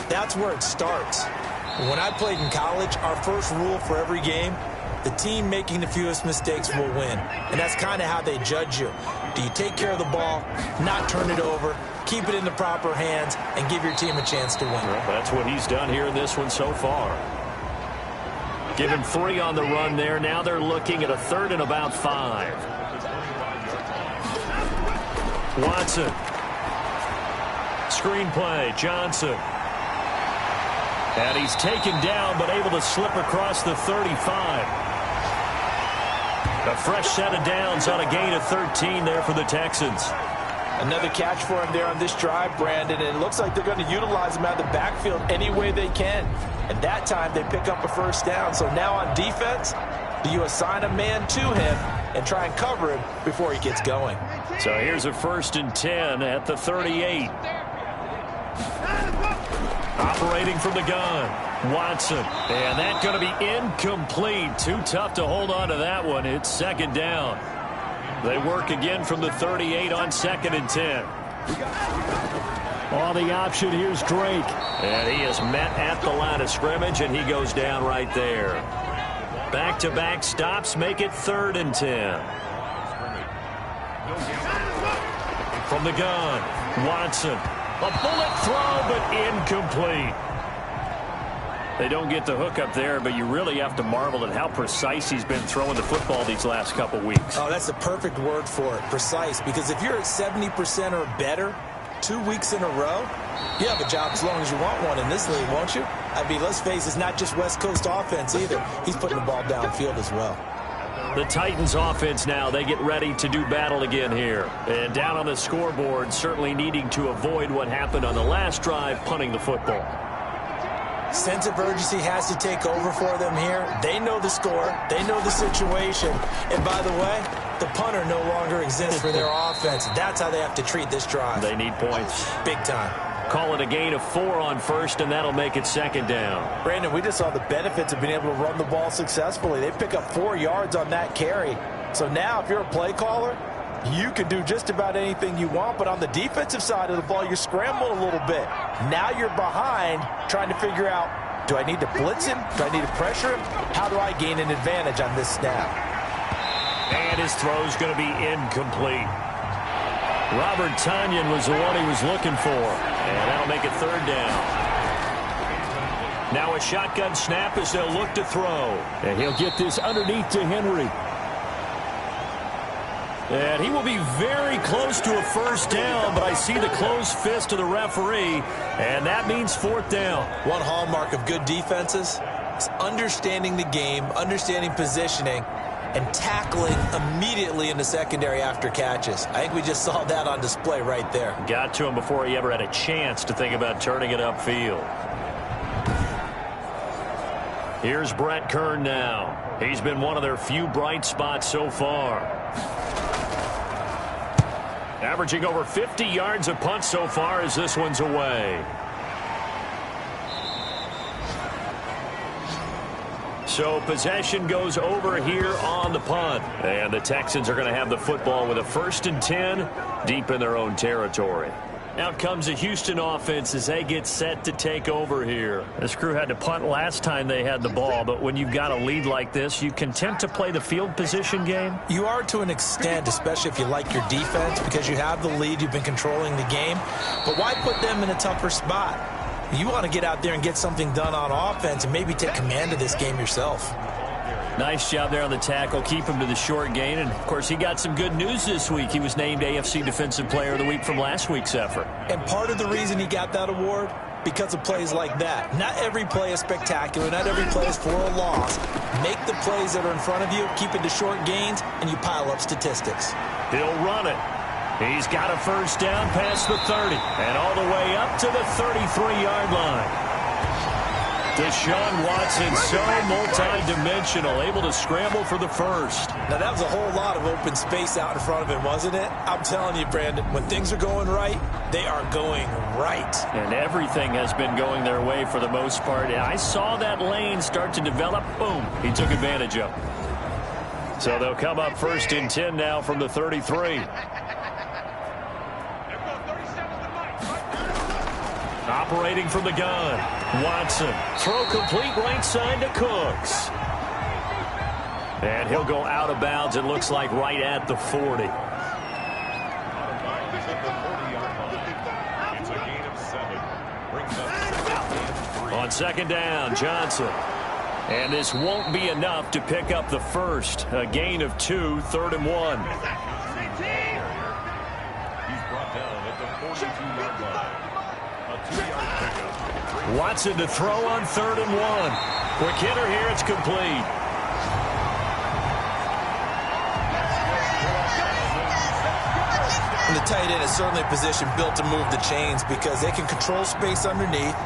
that's where it starts. When I played in college, our first rule for every game, the team making the fewest mistakes will win. And that's kind of how they judge you. Do you take care of the ball, not turn it over, keep it in the proper hands, and give your team a chance to win? Well, that's what he's done here in this one so far. Give him 3 on the run there. Now they're looking at a 3rd and about 5. Watson. Screen play. Johnson. And he's taken down, but able to slip across the 35. A fresh set of downs on a gain of 13 there for the Texans. Another catch for him there on this drive, Brandon, and it looks like they're going to utilize him out of the backfield any way they can. And that time they pick up a first down. So now on defense, do you assign a man to him and try and cover him before he gets going? So here's a 1st and 10 at the 38. Operating from the gun, Watson. And that's going to be incomplete. Too tough to hold on to that one. It's 2nd down. They work again from the 38 on 2nd and 10. On the option, here's Drake. And he is met at the line of scrimmage, and he goes down right there. Back-to-back stops make it 3rd and 10. From the gun, Watson. A bullet throw, but incomplete. They don't get the hook up there, but you really have to marvel at how precise he's been throwing the football these last couple weeks. Oh, that's the perfect word for it, precise, because if you're at 70% or better 2 weeks in a row, you have a job as long as you want one in this league, won't you? I mean, let's face it, it's not just West Coast offense either. He's putting the ball downfield as well. The Titans offense now, they get ready to do battle again here. And down on the scoreboard, certainly needing to avoid what happened on the last drive, punting the football. Sense of urgency has to take over for them here. They know the score. They know the situation. And by the way, the punter no longer exists for their offense. That's how they have to treat this drive. They need points. Big time. Call it a gain of 4 on 1st, and that'll make it 2nd down. Brandon, we just saw the benefits of being able to run the ball successfully. They pick up 4 yards on that carry. So now if you're a play caller, you can do just about anything you want, but on the defensive side of the ball, you're scrambling a little bit. Now you're behind trying to figure out, do I need to blitz him? Do I need to pressure him? How do I gain an advantage on this snap? And his throw's going to be incomplete. Robert Tonyan was the one he was looking for, and that'll make it 3rd down. Now a shotgun snap as they'll look to throw. And he'll get this underneath to Henry. And he will be very close to a 1st down, but I see the closed fist of the referee, and that means 4th down. One hallmark of good defenses is understanding the game, understanding positioning, and tackling immediately in the secondary after catches. I think we just saw that on display right there. Got to him before he ever had a chance to think about turning it upfield. Here's Brett Kern now. He's been one of their few bright spots so far. Averaging over 50 yards a punt so far as this one's away. So possession goes over here on the punt. And the Texans are going to have the football with a 1st and 10 deep in their own territory. Out comes the Houston offense as they get set to take over here. This crew had to punt last time they had the ball, but when you've got a lead like this, you content to play the field position game? You are to an extent, especially if you like your defense, because you have the lead, you've been controlling the game. But why put them in a tougher spot? You want to get out there and get something done on offense and maybe take command of this game yourself. Nice job there on the tackle. Keep him to the short gain. And, of course, he got some good news this week. He was named AFC Defensive Player of the Week from last week's effort. And part of the reason he got that award, because of plays like that. Not every play is spectacular. Not every play is for a loss. Make the plays that are in front of you, keep it to short gains, and you pile up statistics. He'll run it. He's got a 1st down past the 30 and all the way up to the 33-yard line. Deshaun Watson, so multi-dimensional, able to scramble for the 1st. Now, that was a whole lot of open space out in front of him, wasn't it? I'm telling you, Brandon, when things are going right, they are going right. And everything has been going their way for the most part. And I saw that lane start to develop. Boom, he took advantage of it. So they'll come up 1st and 10 now from the 33. Operating from the gun, Watson. Throw complete right side to Cooks. And he'll go out of bounds, it looks like right at the 40. On 2nd down, Johnson. And this won't be enough to pick up the 1st. A gain of 2, 3rd and 1. He's brought down at the 42-yard line. Watson to throw on 3rd and 1. Quick hitter here. It's complete. And the tight end is certainly a position built to move the chains because they can control space underneath.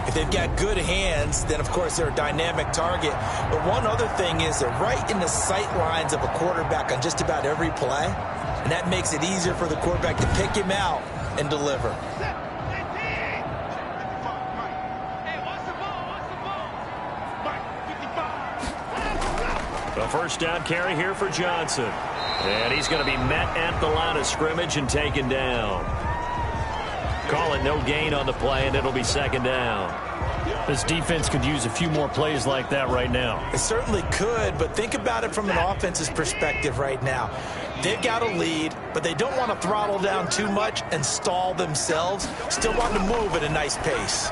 If they've got good hands, then, of course, they're a dynamic target. But one other thing is they're right in the sight lines of a quarterback on just about every play, and that makes it easier for the quarterback to pick him out and deliver. A first down carry here for Johnson. And he's going to be met at the line of scrimmage and taken down. Call it no gain on the play, and it'll be 2nd down. This defense could use a few more plays like that right now. It certainly could, but think about it from an offense's perspective right now. They've got a lead, but they don't want to throttle down too much and stall themselves. Still want to move at a nice pace.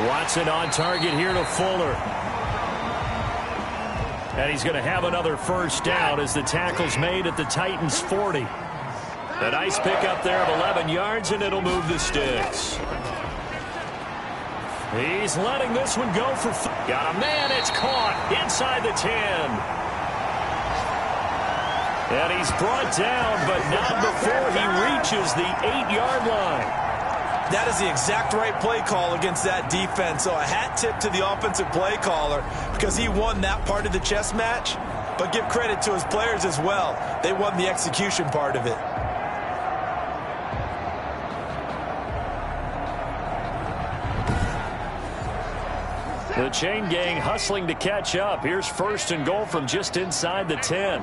Watson on target here to Fuller. And he's going to have another first down as the tackle's made at the Titans' 40. A nice pickup there of 11 yards, and it'll move the sticks. He's letting this one go for... Got a man, it's caught inside the 10. And he's brought down, but not before he reaches the 8-yard line. That is the exact right play call against that defense. So a hat tip to the offensive play caller because he won that part of the chess match. But give credit to his players as well. They won the execution part of it. The chain gang hustling to catch up. Here's 1st and goal from just inside the 10.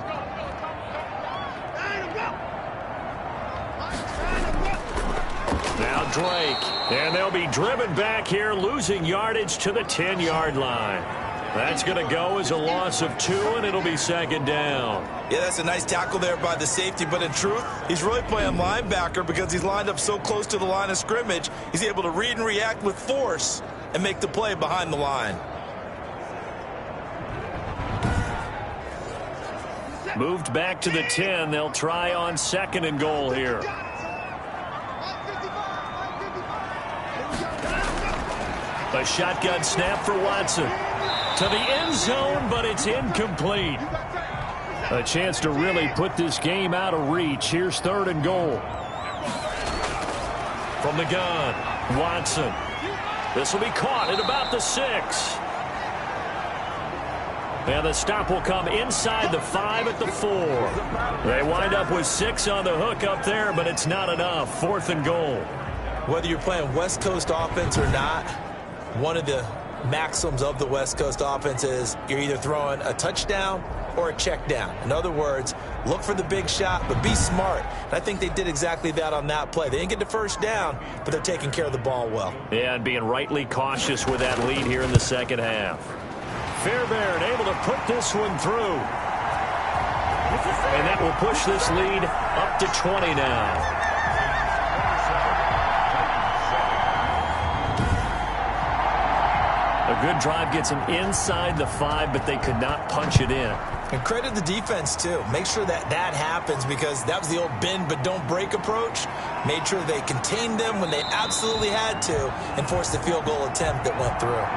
Now Drake, and they'll be driven back here, losing yardage to the 10-yard line. That's going to go as a loss of 2, and it'll be 2nd down. Yeah, that's a nice tackle there by the safety, but in truth, he's really playing linebacker because he's lined up so close to the line of scrimmage. He's able to read and react with force and make the play behind the line. Moved back to the 10. They'll try on 2nd and goal here. A shotgun snap for Watson. To the end zone, but it's incomplete. A chance to really put this game out of reach. Here's 3rd and goal. From the gun, Watson. This will be caught at about the 6. And the stop will come inside the 5 at the 4. They wind up with 6 on the hook up there, but it's not enough. 4th and goal. Whether you're playing West Coast offense or not, one of the maxims of the West Coast offense is you're either throwing a touchdown or a check down. In other words, look for the big shot, but be smart. And I think they did exactly that on that play. They didn't get the first down, but they're taking care of the ball well. Yeah, and being rightly cautious with that lead here in the 2nd half. Fairbairn able to put this one through. And that will push this lead up to 20 now. A good drive gets them inside the 5, but they could not punch it in. And credit the defense, too. Make sure that that happens because that was the old bend but don't break approach. Made sure they contained them when they absolutely had to and forced the field goal attempt that went through.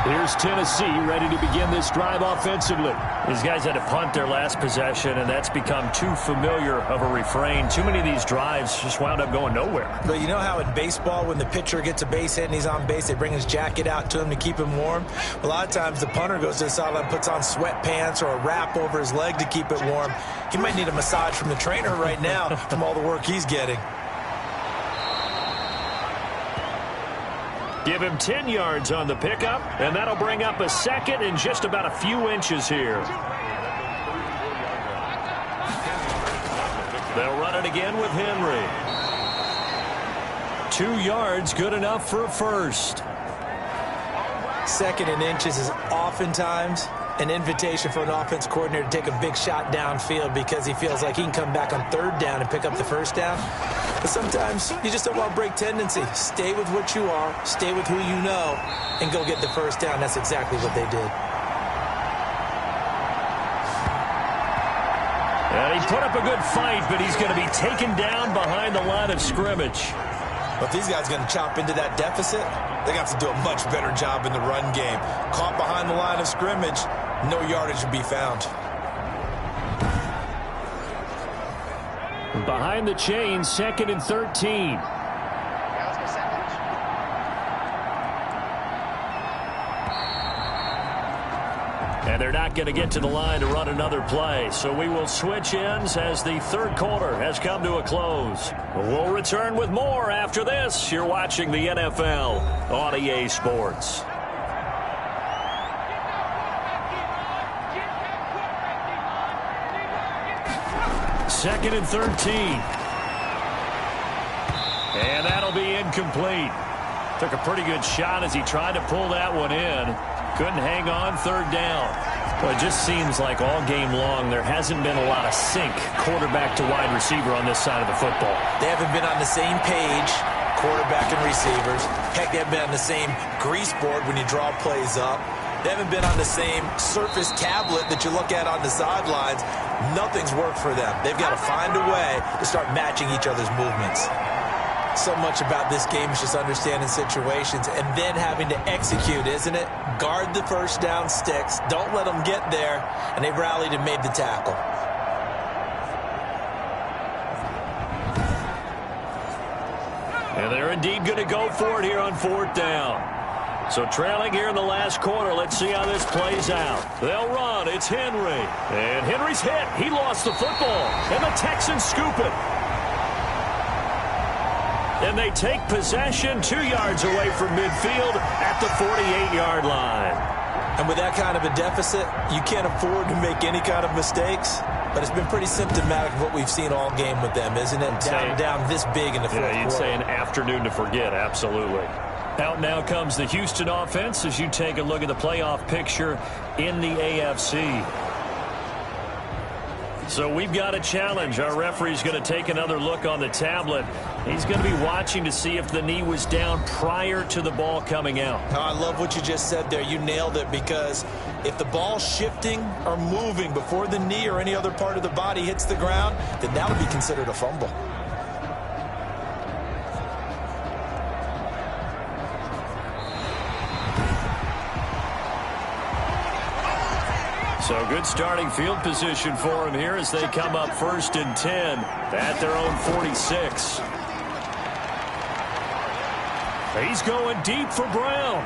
Here's Tennessee ready to begin this drive offensively. These guys had to punt their last possession, and that's become too familiar of a refrain. Too many of these drives just wound up going nowhere. But you know how in baseball, when the pitcher gets a base hit and he's on base, they bring his jacket out to him to keep him warm? A lot of times the punter goes to the sideline, puts on sweatpants or a wrap over his leg to keep it warm. He might need a massage from the trainer right now from all the work he's getting. Give him 10 yards on the pickup, and that'll bring up a 2nd and just about a few inches here. They'll run it again with Henry. 2 yards, good enough for a first. 2nd and inches is oftentimes an invitation for an offense coordinator to take a big shot downfield because he feels like he can come back on 3rd down and pick up the first down. But sometimes you just don't want to break tendency. Stay with what you are, stay with who you know, and go get the first down. That's exactly what they did. And he put up a good fight, but he's going to be taken down behind the line of scrimmage. But if these guys are going to chop into that deficit, they're going to have to do a much better job in the run game. Caught behind the line of scrimmage, no yardage to be found. Behind the chains, 2nd and 13. And they're not going to get to the line to run another play. So we will switch ends as the third quarter has come to a close. We'll return with more after this. You're watching the NFL on EA Sports. Second and 13. And that'll be incomplete. Took a pretty good shot as he tried to pull that one in. Couldn't hang on, third down. Well, it just seems like all game long there hasn't been a lot of sync quarterback to wide receiver on this side of the football. They haven't been on the same page, quarterback and receivers. Heck, they haven't been on the same grease board when you draw plays up. They haven't been on the same Surface tablet that you look at on the sidelines. Nothing's worked for them. They've got to find a way to start matching each other's movements. So much about this game is just understanding situations and then having to execute, isn't it? Guard the first down sticks. Don't let them get there. And they've rallied and made the tackle. And they're indeed going to go for it here on fourth down. So trailing here in the last quarter, let's see how this plays out. They'll run. It's Henry. And Henry's hit. He lost the football. And the Texans scoop it. And they take possession 2 yards away from midfield at the 48-yard line. And with that kind of a deficit, you can't afford to make any kind of mistakes. But it's been pretty symptomatic of what we've seen all game with them, isn't it? Down this big in the fourth quarter. You'd say an afternoon to forget, absolutely. Out now comes the Houston offense as you take a look at the playoff picture in the AFC. So we've got a challenge. Our referee's going to take another look on the tablet. He's going to be watching to see if the knee was down prior to the ball coming out. Oh, I love what you just said there. You nailed it, because if the ball's shifting or moving before the knee or any other part of the body hits the ground, then that would be considered a fumble. So good starting field position for him here as they come up 1st and 10 at their own 46. He's going deep for Brown.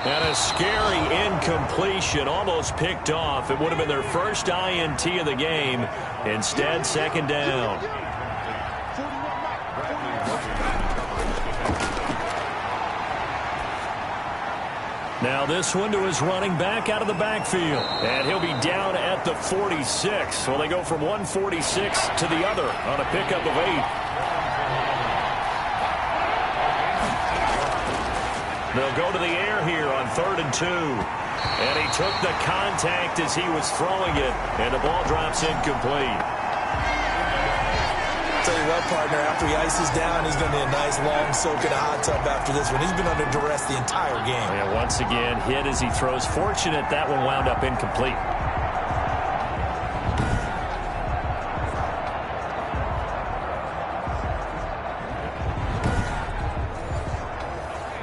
And a scary incompletion, almost picked off. It would have been their first INT of the game. Instead, second down. Now this one to his running back out of the backfield. And he'll be down at the 46. Well, they go from 146 to the other on a pickup of 8. They'll go to the air here on 3rd and 2. And he took the contact as he was throwing it. And the ball drops incomplete. Tell you what, partner, after he ices down, he's going to be a nice long soak in a hot tub after this one. He's been under duress the entire game. Yeah, once again, hit as he throws. Fortunate that one wound up incomplete.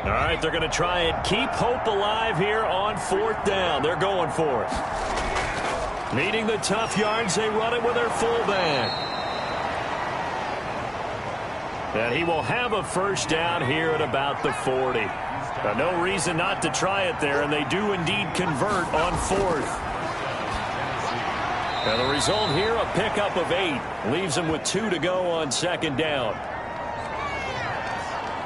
All right, they're going to try and keep hope alive here on 4th down. They're going for it. Needing the tough yards, they run it with their fullback. And he will have a first down here at about the 40. No reason not to try it there, and they do indeed convert on 4th. Now the result here, a pickup of 8. Leaves them with 2 to go on 2nd down.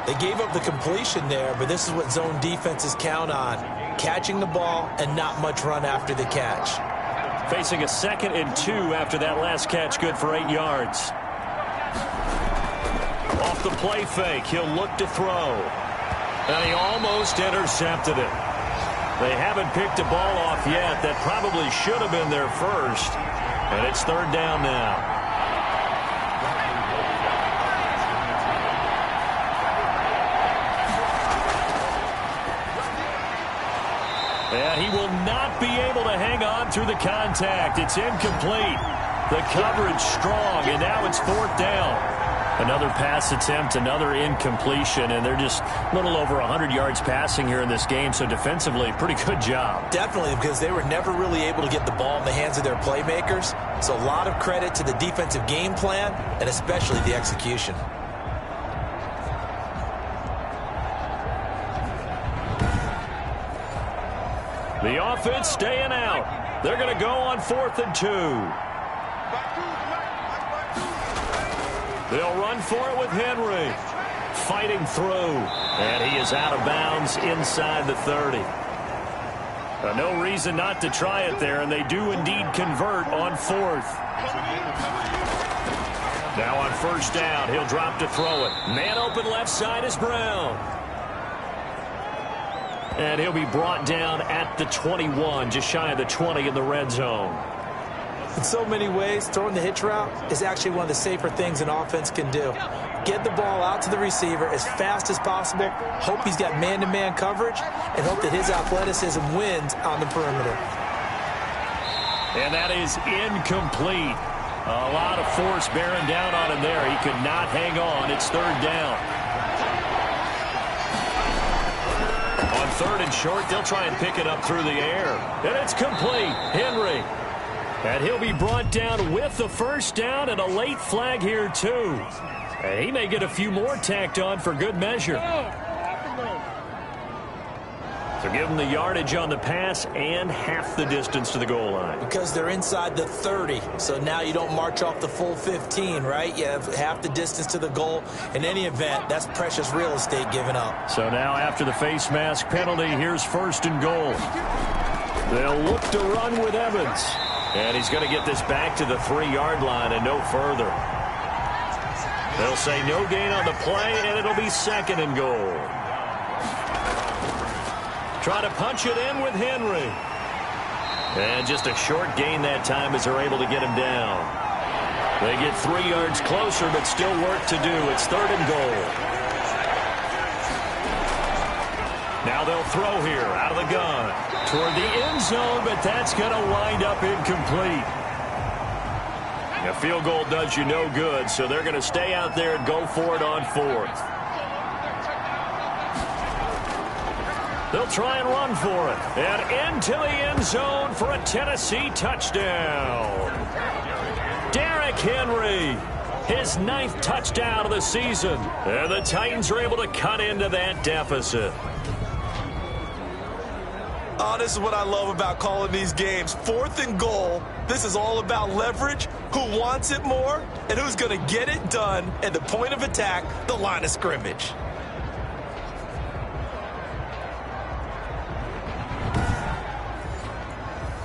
They gave up the completion there, but this is what zone defenses count on. Catching the ball and not much run after the catch. Facing a 2nd and 2 after that last catch, good for 8 yards. Off the play fake, he'll look to throw. And he almost intercepted it. They haven't picked a ball off yet. That probably should have been their first. And it's 3rd down now. And he will not be able to hang on through the contact. It's incomplete. The coverage strong, and now it's 4th down. Another pass attempt, another incompletion, and they're just a little over 100 yards passing here in this game, so defensively, pretty good job. Definitely, because they were never really able to get the ball in the hands of their playmakers, so a lot of credit to the defensive game plan and especially the execution. The offense staying out. They're going to go on 4th and 2. They'll run for it with Henry. Fighting through. And he is out of bounds inside the 30. No reason not to try it there, and they do indeed convert on 4th. Now on 1st down, he'll drop to throw it. Man open left side is Brown. And he'll be brought down at the 21, just shy of the 20 in the red zone. In so many ways, throwing the hitch route is actually one of the safer things an offense can do. Get the ball out to the receiver as fast as possible, hope he's got man-to-man coverage, and hope that his athleticism wins on the perimeter. And that is incomplete. A lot of force bearing down on him there. He could not hang on. It's 3rd down. On 3rd and short, they'll try and pick it up through the air. And it's complete. Henry. And he'll be brought down with the 1st down and a late flag here, too. And he may get a few more tacked on for good measure. So give them the yardage on the pass and half the distance to the goal line. Because they're inside the 30, so now you don't march off the full 15, right? You have half the distance to the goal. In any event, that's precious real estate given up. So now after the face mask penalty, here's 1st and goal. They'll look to run with Evans. And he's going to get this back to the 3-yard line and no further. They'll say no gain on the play, and it'll be 2nd and goal. Try to punch it in with Henry. And just a short gain that time as they're able to get him down. They get 3 yards closer, but still work to do. It's 3rd and goal. Now they'll throw here out of the gun toward the end zone, but that's going to wind up incomplete. A field goal does you no good, so they're going to stay out there and go for it on 4th. They'll try and run for it. And into the end zone for a Tennessee touchdown. Derrick Henry, his 9th touchdown of the season. And the Titans are able to cut into that deficit. Oh, this is what I love about calling these games. 4th and goal. This is all about leverage, who wants it more, and who's going to get it done at the point of attack, the line of scrimmage.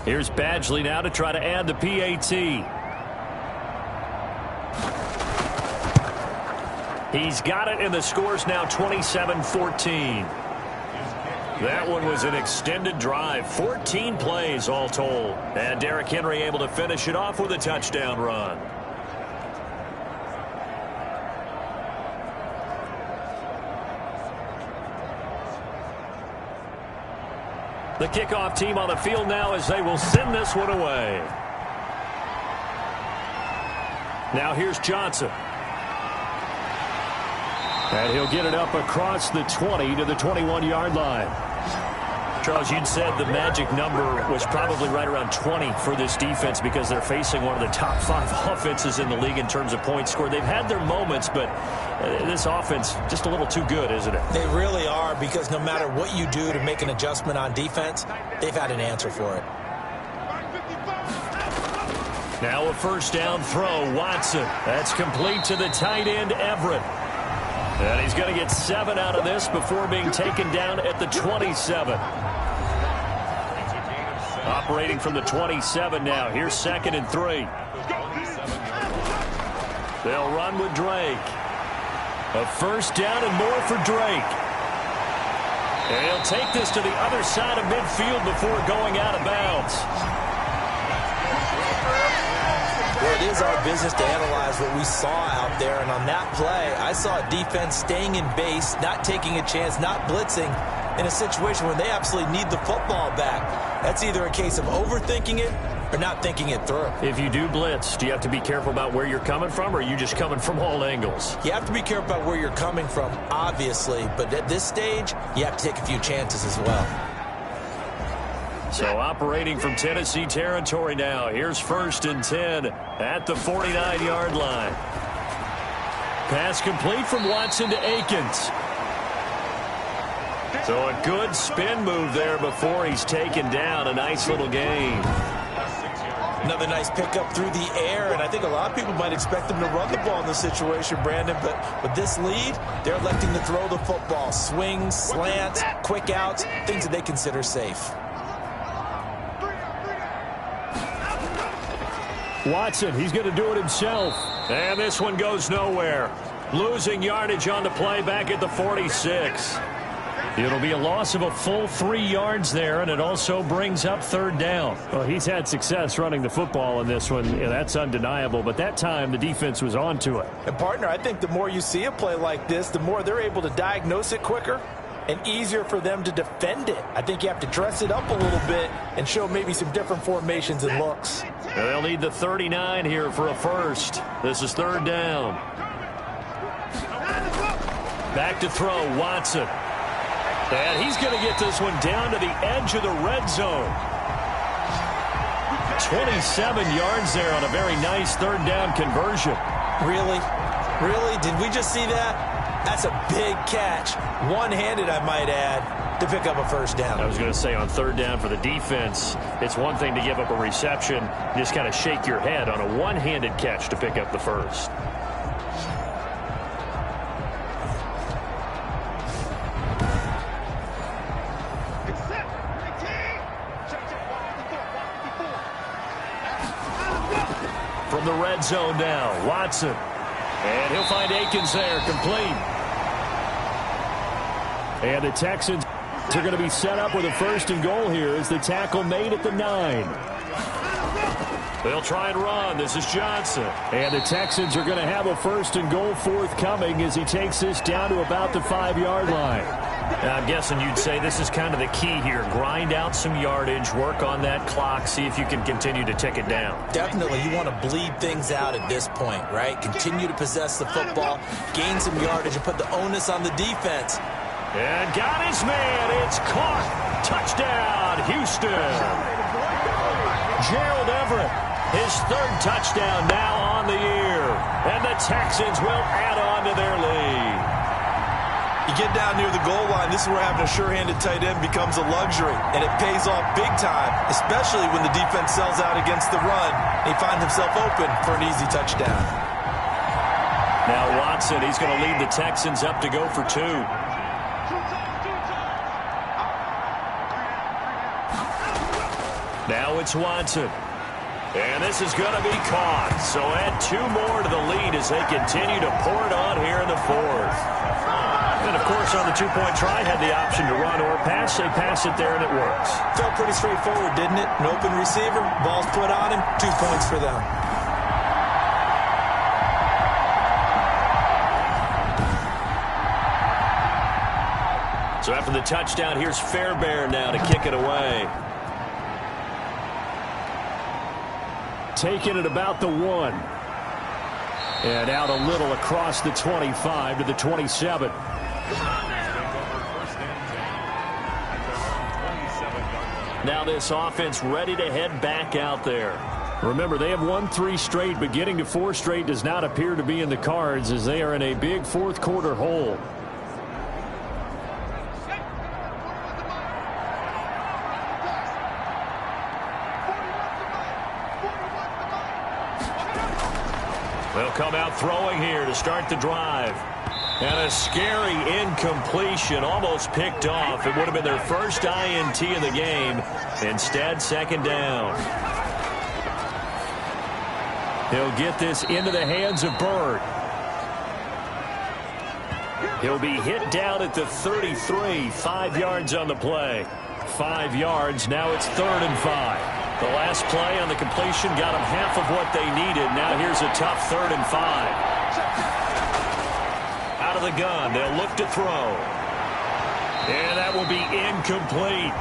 Here's Badgley now to try to add the PAT. He's got it, and the score's now 27-14. That one was an extended drive, 14 plays all told. And Derrick Henry able to finish it off with a touchdown run. The kickoff team on the field now as they will send this one away. Now here's Johnson. And he'll get it up across the 20 to the 21-yard line. Charles, you'd said the magic number was probably right around 20 for this defense because they're facing one of the top 5 offenses in the league in terms of points scored. They've had their moments, but this offense just a little too good, isn't it? They really are, because no matter what you do to make an adjustment on defense, they've had an answer for it. Now a 1st down throw, Watson. That's complete to the tight end, Everett. And he's going to get 7 out of this before being taken down at the 27. Operating from the 27 now. Here's 2nd and 3. They'll run with Drake. A 1st down and more for Drake. And he'll take this to the other side of midfield before going out of bounds. Well, it is our business to analyze what we saw out there, and on that play, I saw a defense staying in base, not taking a chance, not blitzing, in a situation where they absolutely need the football back. That's either a case of overthinking it or not thinking it through. If you do blitz, do you have to be careful about where you're coming from, or are you just coming from all angles? You have to be careful about where you're coming from, obviously, but at this stage, you have to take a few chances as well. So operating from Tennessee territory now. Here's 1st and 10 at the 49-yard line. Pass complete from Watson to Akins. So a good spin move there before he's taken down. A nice little gain. Another nice pickup through the air, and I think a lot of people might expect them to run the ball in this situation, Brandon, but with this lead, they're electing to throw the football. Swings, slants, quick outs, things that they consider safe. Watson, he's going to do it himself. And this one goes nowhere. Losing yardage on the play back at the 46. It'll be a loss of a full 3 yards there, and it also brings up 3rd down. Well, he's had success running the football in this one. Yeah, that's undeniable, but that time the defense was onto it. And, partner, I think the more you see a play like this, the more they're able to diagnose it quicker and easier for them to defend it. I think you have to dress it up a little bit and show maybe some different formations and looks. They'll need the 39 here for a first. This is 3rd down. Back to throw, Watson. And he's going to get this one down to the edge of the red zone. 27 yards there on a very nice 3rd down conversion. Really? Really? Did we just see that? That's a big catch. One-handed, I might add, to pick up a 1st down. I was going to say on 3rd down for the defense, it's one thing to give up a reception. You just kind of shake your head on a one-handed catch to pick up the 1st. From the red zone now, Watson. And he'll find Akins there, complete. And the Texans are going to be set up with a 1st and goal here as the tackle made at the 9. They'll try and run. This is Johnson. And the Texans are going to have a 1st and goal forthcoming as he takes this down to about the 5-yard line. I'm guessing you'd say this is kind of the key here. Grind out some yardage, work on that clock, see if you can continue to tick it down. Definitely, you want to bleed things out at this point, right? Continue to possess the football, gain some yardage, and put the onus on the defense. And got his man. It's caught. Touchdown, Houston. Gerald Everett, his 3rd touchdown now on the year. And the Texans will add on to their lead. You get down near the goal line, this is where having a sure-handed tight end becomes a luxury, and it pays off big time, especially when the defense sells out against the run, and he finds himself open for an easy touchdown. Now Watson, he's going to lead the Texans up to go for 2. Now it's Watson. And this is going to be caught. So add 2 more to the lead as they continue to pour it on here in the 4th. And, of course, on the 2-point try, had the option to run or pass. They pass it there, and it works. Felt pretty straightforward, didn't it? An open receiver, ball's put on him, 2 points for them. So after the touchdown, here's Fairbairn now to kick it away. Taking it about the 1. And out a little across the 25 to the 27. Now this offense ready to head back out there. Remember, they have won 3 straight, but getting to 4 straight does not appear to be in the cards as they are in a big 4th quarter hole. They'll come out throwing here to start the drive. And a scary incompletion, almost picked off. It would have been their first INT of the game. Instead, 2nd down. He'll get this into the hands of Bird. He'll be hit down at the 33, 5 yards on the play. 5 yards, now it's 3rd and 5. The last play on the completion got them half of what they needed. Now here's a tough 3rd and 5. Out of the gun, they'll look to throw. And that will be incomplete.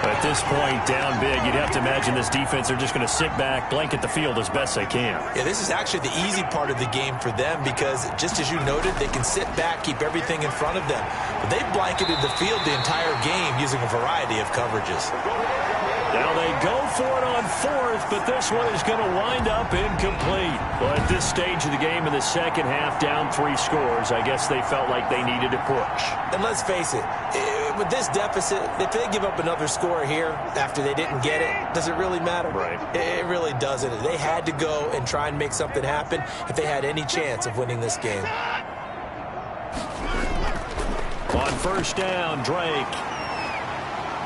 At this point, down big, you'd have to imagine this defense are just going to sit back, blanket the field as best they can. Yeah, this is actually the easy part of the game for them because, just as you noted, they can sit back, keep everything in front of them. But they've blanketed the field the entire game using a variety of coverages. Now they go for it on fourth, but this one is going to wind up incomplete. Well, at this stage of the game in the second half, down 3 scores, I guess they felt like they needed to push. And let's face it, with this deficit, if they give up another score here after they didn't get it, does it really matter? Right. It really doesn't. They had to go and try and make something happen if they had any chance of winning this game. On first down, Drake.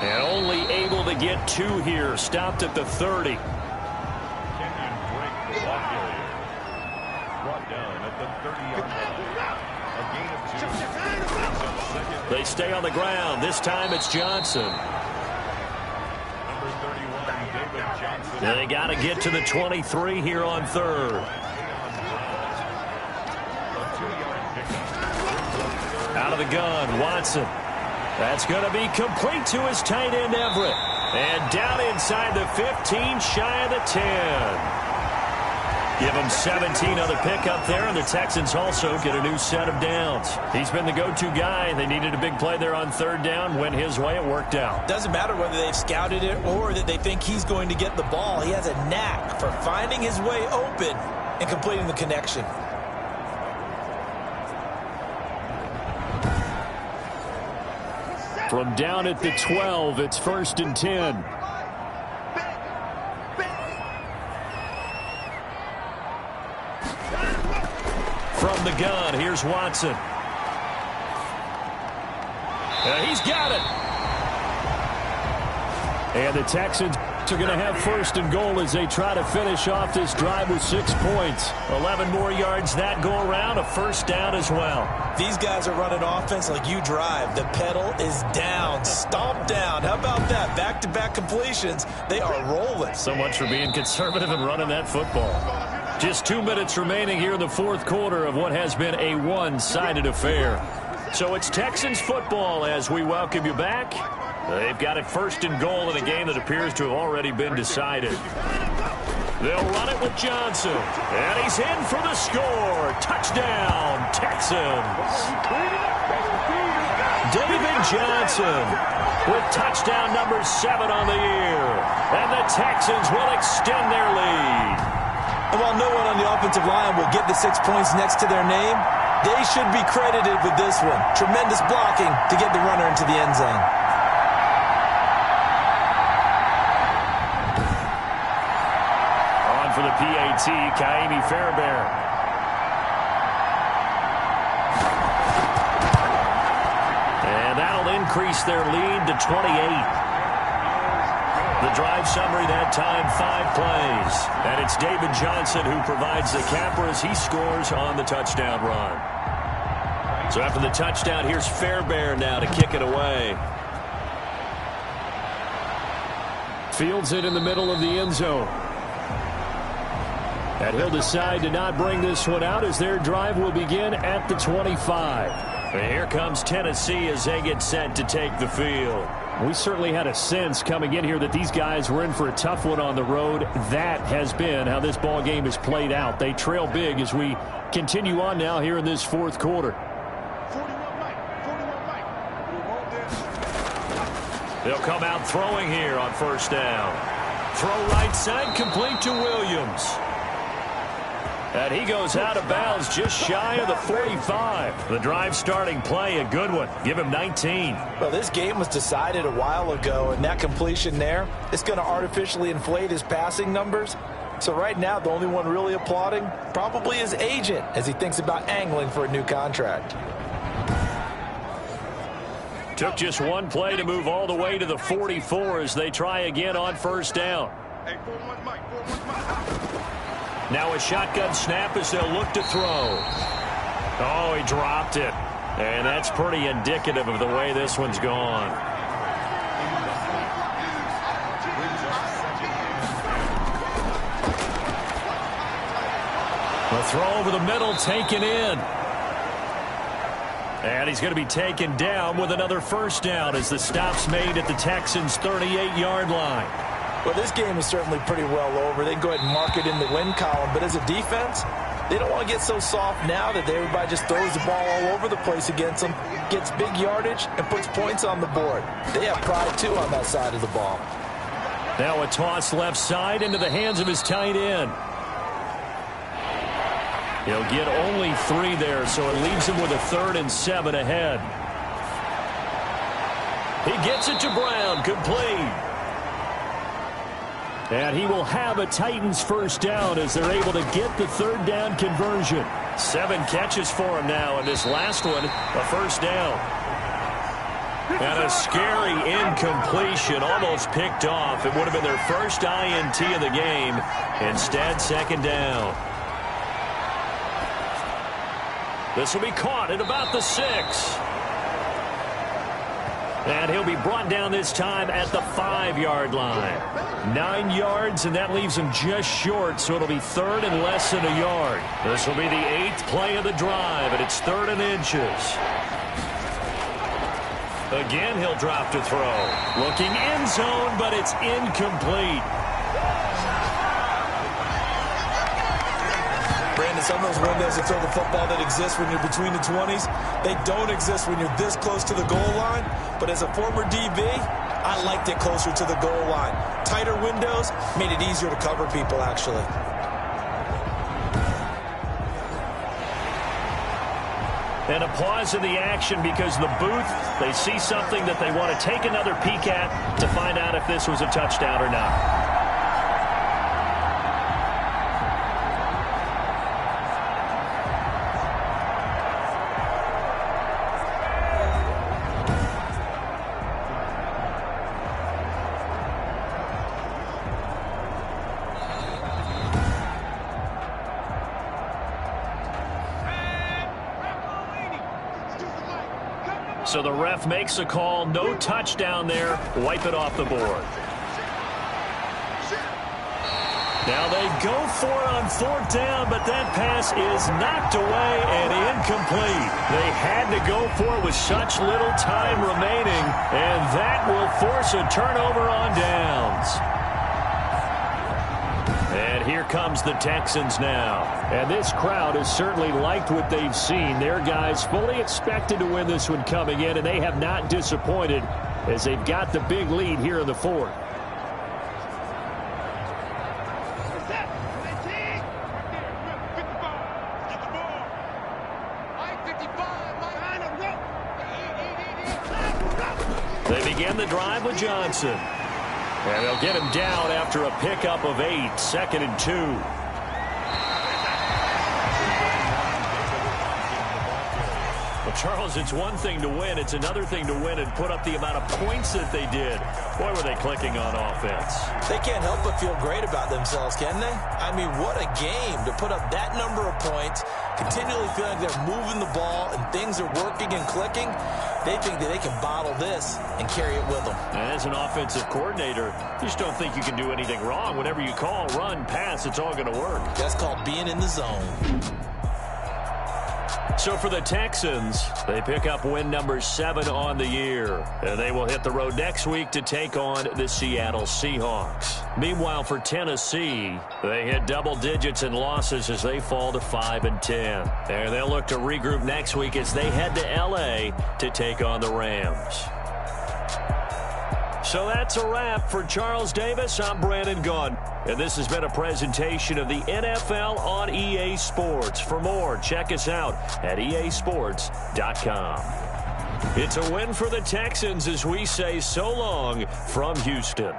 And only able to get 2 here. Stopped at the 30. They stay on the ground. This time it's Johnson. Now they got to get to the 23 here on third. Out of the gun, Watson. That's going to be complete to his tight end, Everett. And down inside the 15, shy of the 10. Give him 17 on the pickup there, and the Texans also get a new set of downs. He's been the go-to guy. They needed a big play there on third down. Went his way. It worked out. Doesn't matter whether they've scouted it or that they think he's going to get the ball. He has a knack for finding his way open and completing the connection. From down at the 12, it's 1st and 10. From the gun, here's Watson. He's got it. And the Texans are going to have 1st and goal as they try to finish off this drive with 6 points. 11 more yards that go around, a first down as well. These guys are running offense like you drive. The pedal is down, stomp down. How about that? Back-to-back completions. They are rolling. So much for being conservative and running that football. Just 2 minutes remaining here in the fourth quarter of what has been a one-sided affair. So it's Texans football as we welcome you back. They've got it 1st and goal in a game that appears to have already been decided. They'll run it with Johnson. And he's in for the score. Touchdown, Texans. David Johnson with touchdown number 7 on the year. And the Texans will extend their lead. And while no one on the offensive line will get the 6 points next to their name, they should be credited with this one. Tremendous blocking to get the runner into the end zone. For the PAT, Kaimi Fairbairn. And that'll increase their lead to 28. The drive summary that time, 5 plays. And it's David Johnson who provides the capper as he scores on the touchdown run. So after the touchdown, here's Fairbairn now to kick it away. Fields it in the middle of the end zone. And he'll decide to not bring this one out as their drive will begin at the 25. And here comes Tennessee as they get set to take the field. We certainly had a sense coming in here that these guys were in for a tough one on the road. That has been how this ball game has played out. They trail big as we continue on now here in this fourth quarter. They'll come out throwing here on first down. Throw right side, complete to Williams. And he goes out of bounds just shy of the 45. The drive starting play, a good one. Give him 19. Well, this game was decided a while ago, and that completion there is going to artificially inflate his passing numbers. So right now, the only one really applauding probably his agent as he thinks about angling for a new contract. Took just one play to move all the way to the 44 as they try again on first down. Now a shotgun snap as they'll look to throw. Oh, he dropped it. And that's pretty indicative of the way this one's gone. The throw over the middle taken in. And he's going to be taken down with another first down as the stop's made at the Texans' 38-yard line. Well, this game is certainly pretty well over. They can go ahead and mark it in the win column. But as a defense, they don't want to get so soft now that everybody just throws the ball all over the place against them, gets big yardage, and puts points on the board. They have pride, too, on that side of the ball. Now a toss left side into the hands of his tight end. He'll get only 3 there, so it leaves him with a 3rd and 7 ahead. He gets it to Brown, complete. And he will have a Titans first down as they're able to get the 3rd down conversion. 7 catches for him now, and this last one, a first down. And a scary incompletion, almost picked off. It would have been their first INT of the game. Instead, 2nd down. This will be caught at about the 6. And he'll be brought down this time at the 5-yard line. 9 yards, and that leaves him just short, so it'll be 3rd and less than a yard. This will be the 8th play of the drive, and it's 3rd and inches. Again, he'll drop to throw. Looking end zone, but it's incomplete. Brandon, some of those windows to throw the football that exist when you're between the 20s, they don't exist when you're this close to the goal line. But as a former DB, I liked it closer to the goal line. Tighter windows made it easier to cover people, actually. And a pause in the action because the booth, they see something that they want to take another peek at to find out if this was a touchdown or not. So the ref makes a call, no touchdown there, wipe it off the board. Now they go for it on 4th down, but that pass is knocked away and incomplete. They had to go for it with such little time remaining, and that will force a turnover on downs. And here comes the Texans now. And this crowd has certainly liked what they've seen. Their guys fully expected to win this one coming in, and they have not disappointed as they've got the big lead here in the 4th. They begin the drive with Johnson. And they'll get him down after a pickup of 8, 2nd and 2. Well, Charles, it's one thing to win. It's another thing to win and put up the amount of points that they did. Boy, were they clicking on offense. They can't help but feel great about themselves, can they? I mean, what a game to put up that number of points, continually feeling like they're moving the ball and things are working and clicking. They think that they can bottle this and carry it with them. And as an offensive coordinator, you just don't think you can do anything wrong. Whenever you call, run, pass, it's all going to work. That's called being in the zone. So for the Texans, they pick up win number 7 on the year. And they will hit the road next week to take on the Seattle Seahawks. Meanwhile, for Tennessee, they hit double digits in losses as they fall to 5-10. And they'll look to regroup next week as they head to L.A. to take on the Rams. So that's a wrap. For Charles Davis, I'm Brandon Gunn. And this has been a presentation of the NFL on EA Sports. For more, check us out at easports.com. It's a win for the Texans as we say so long from Houston.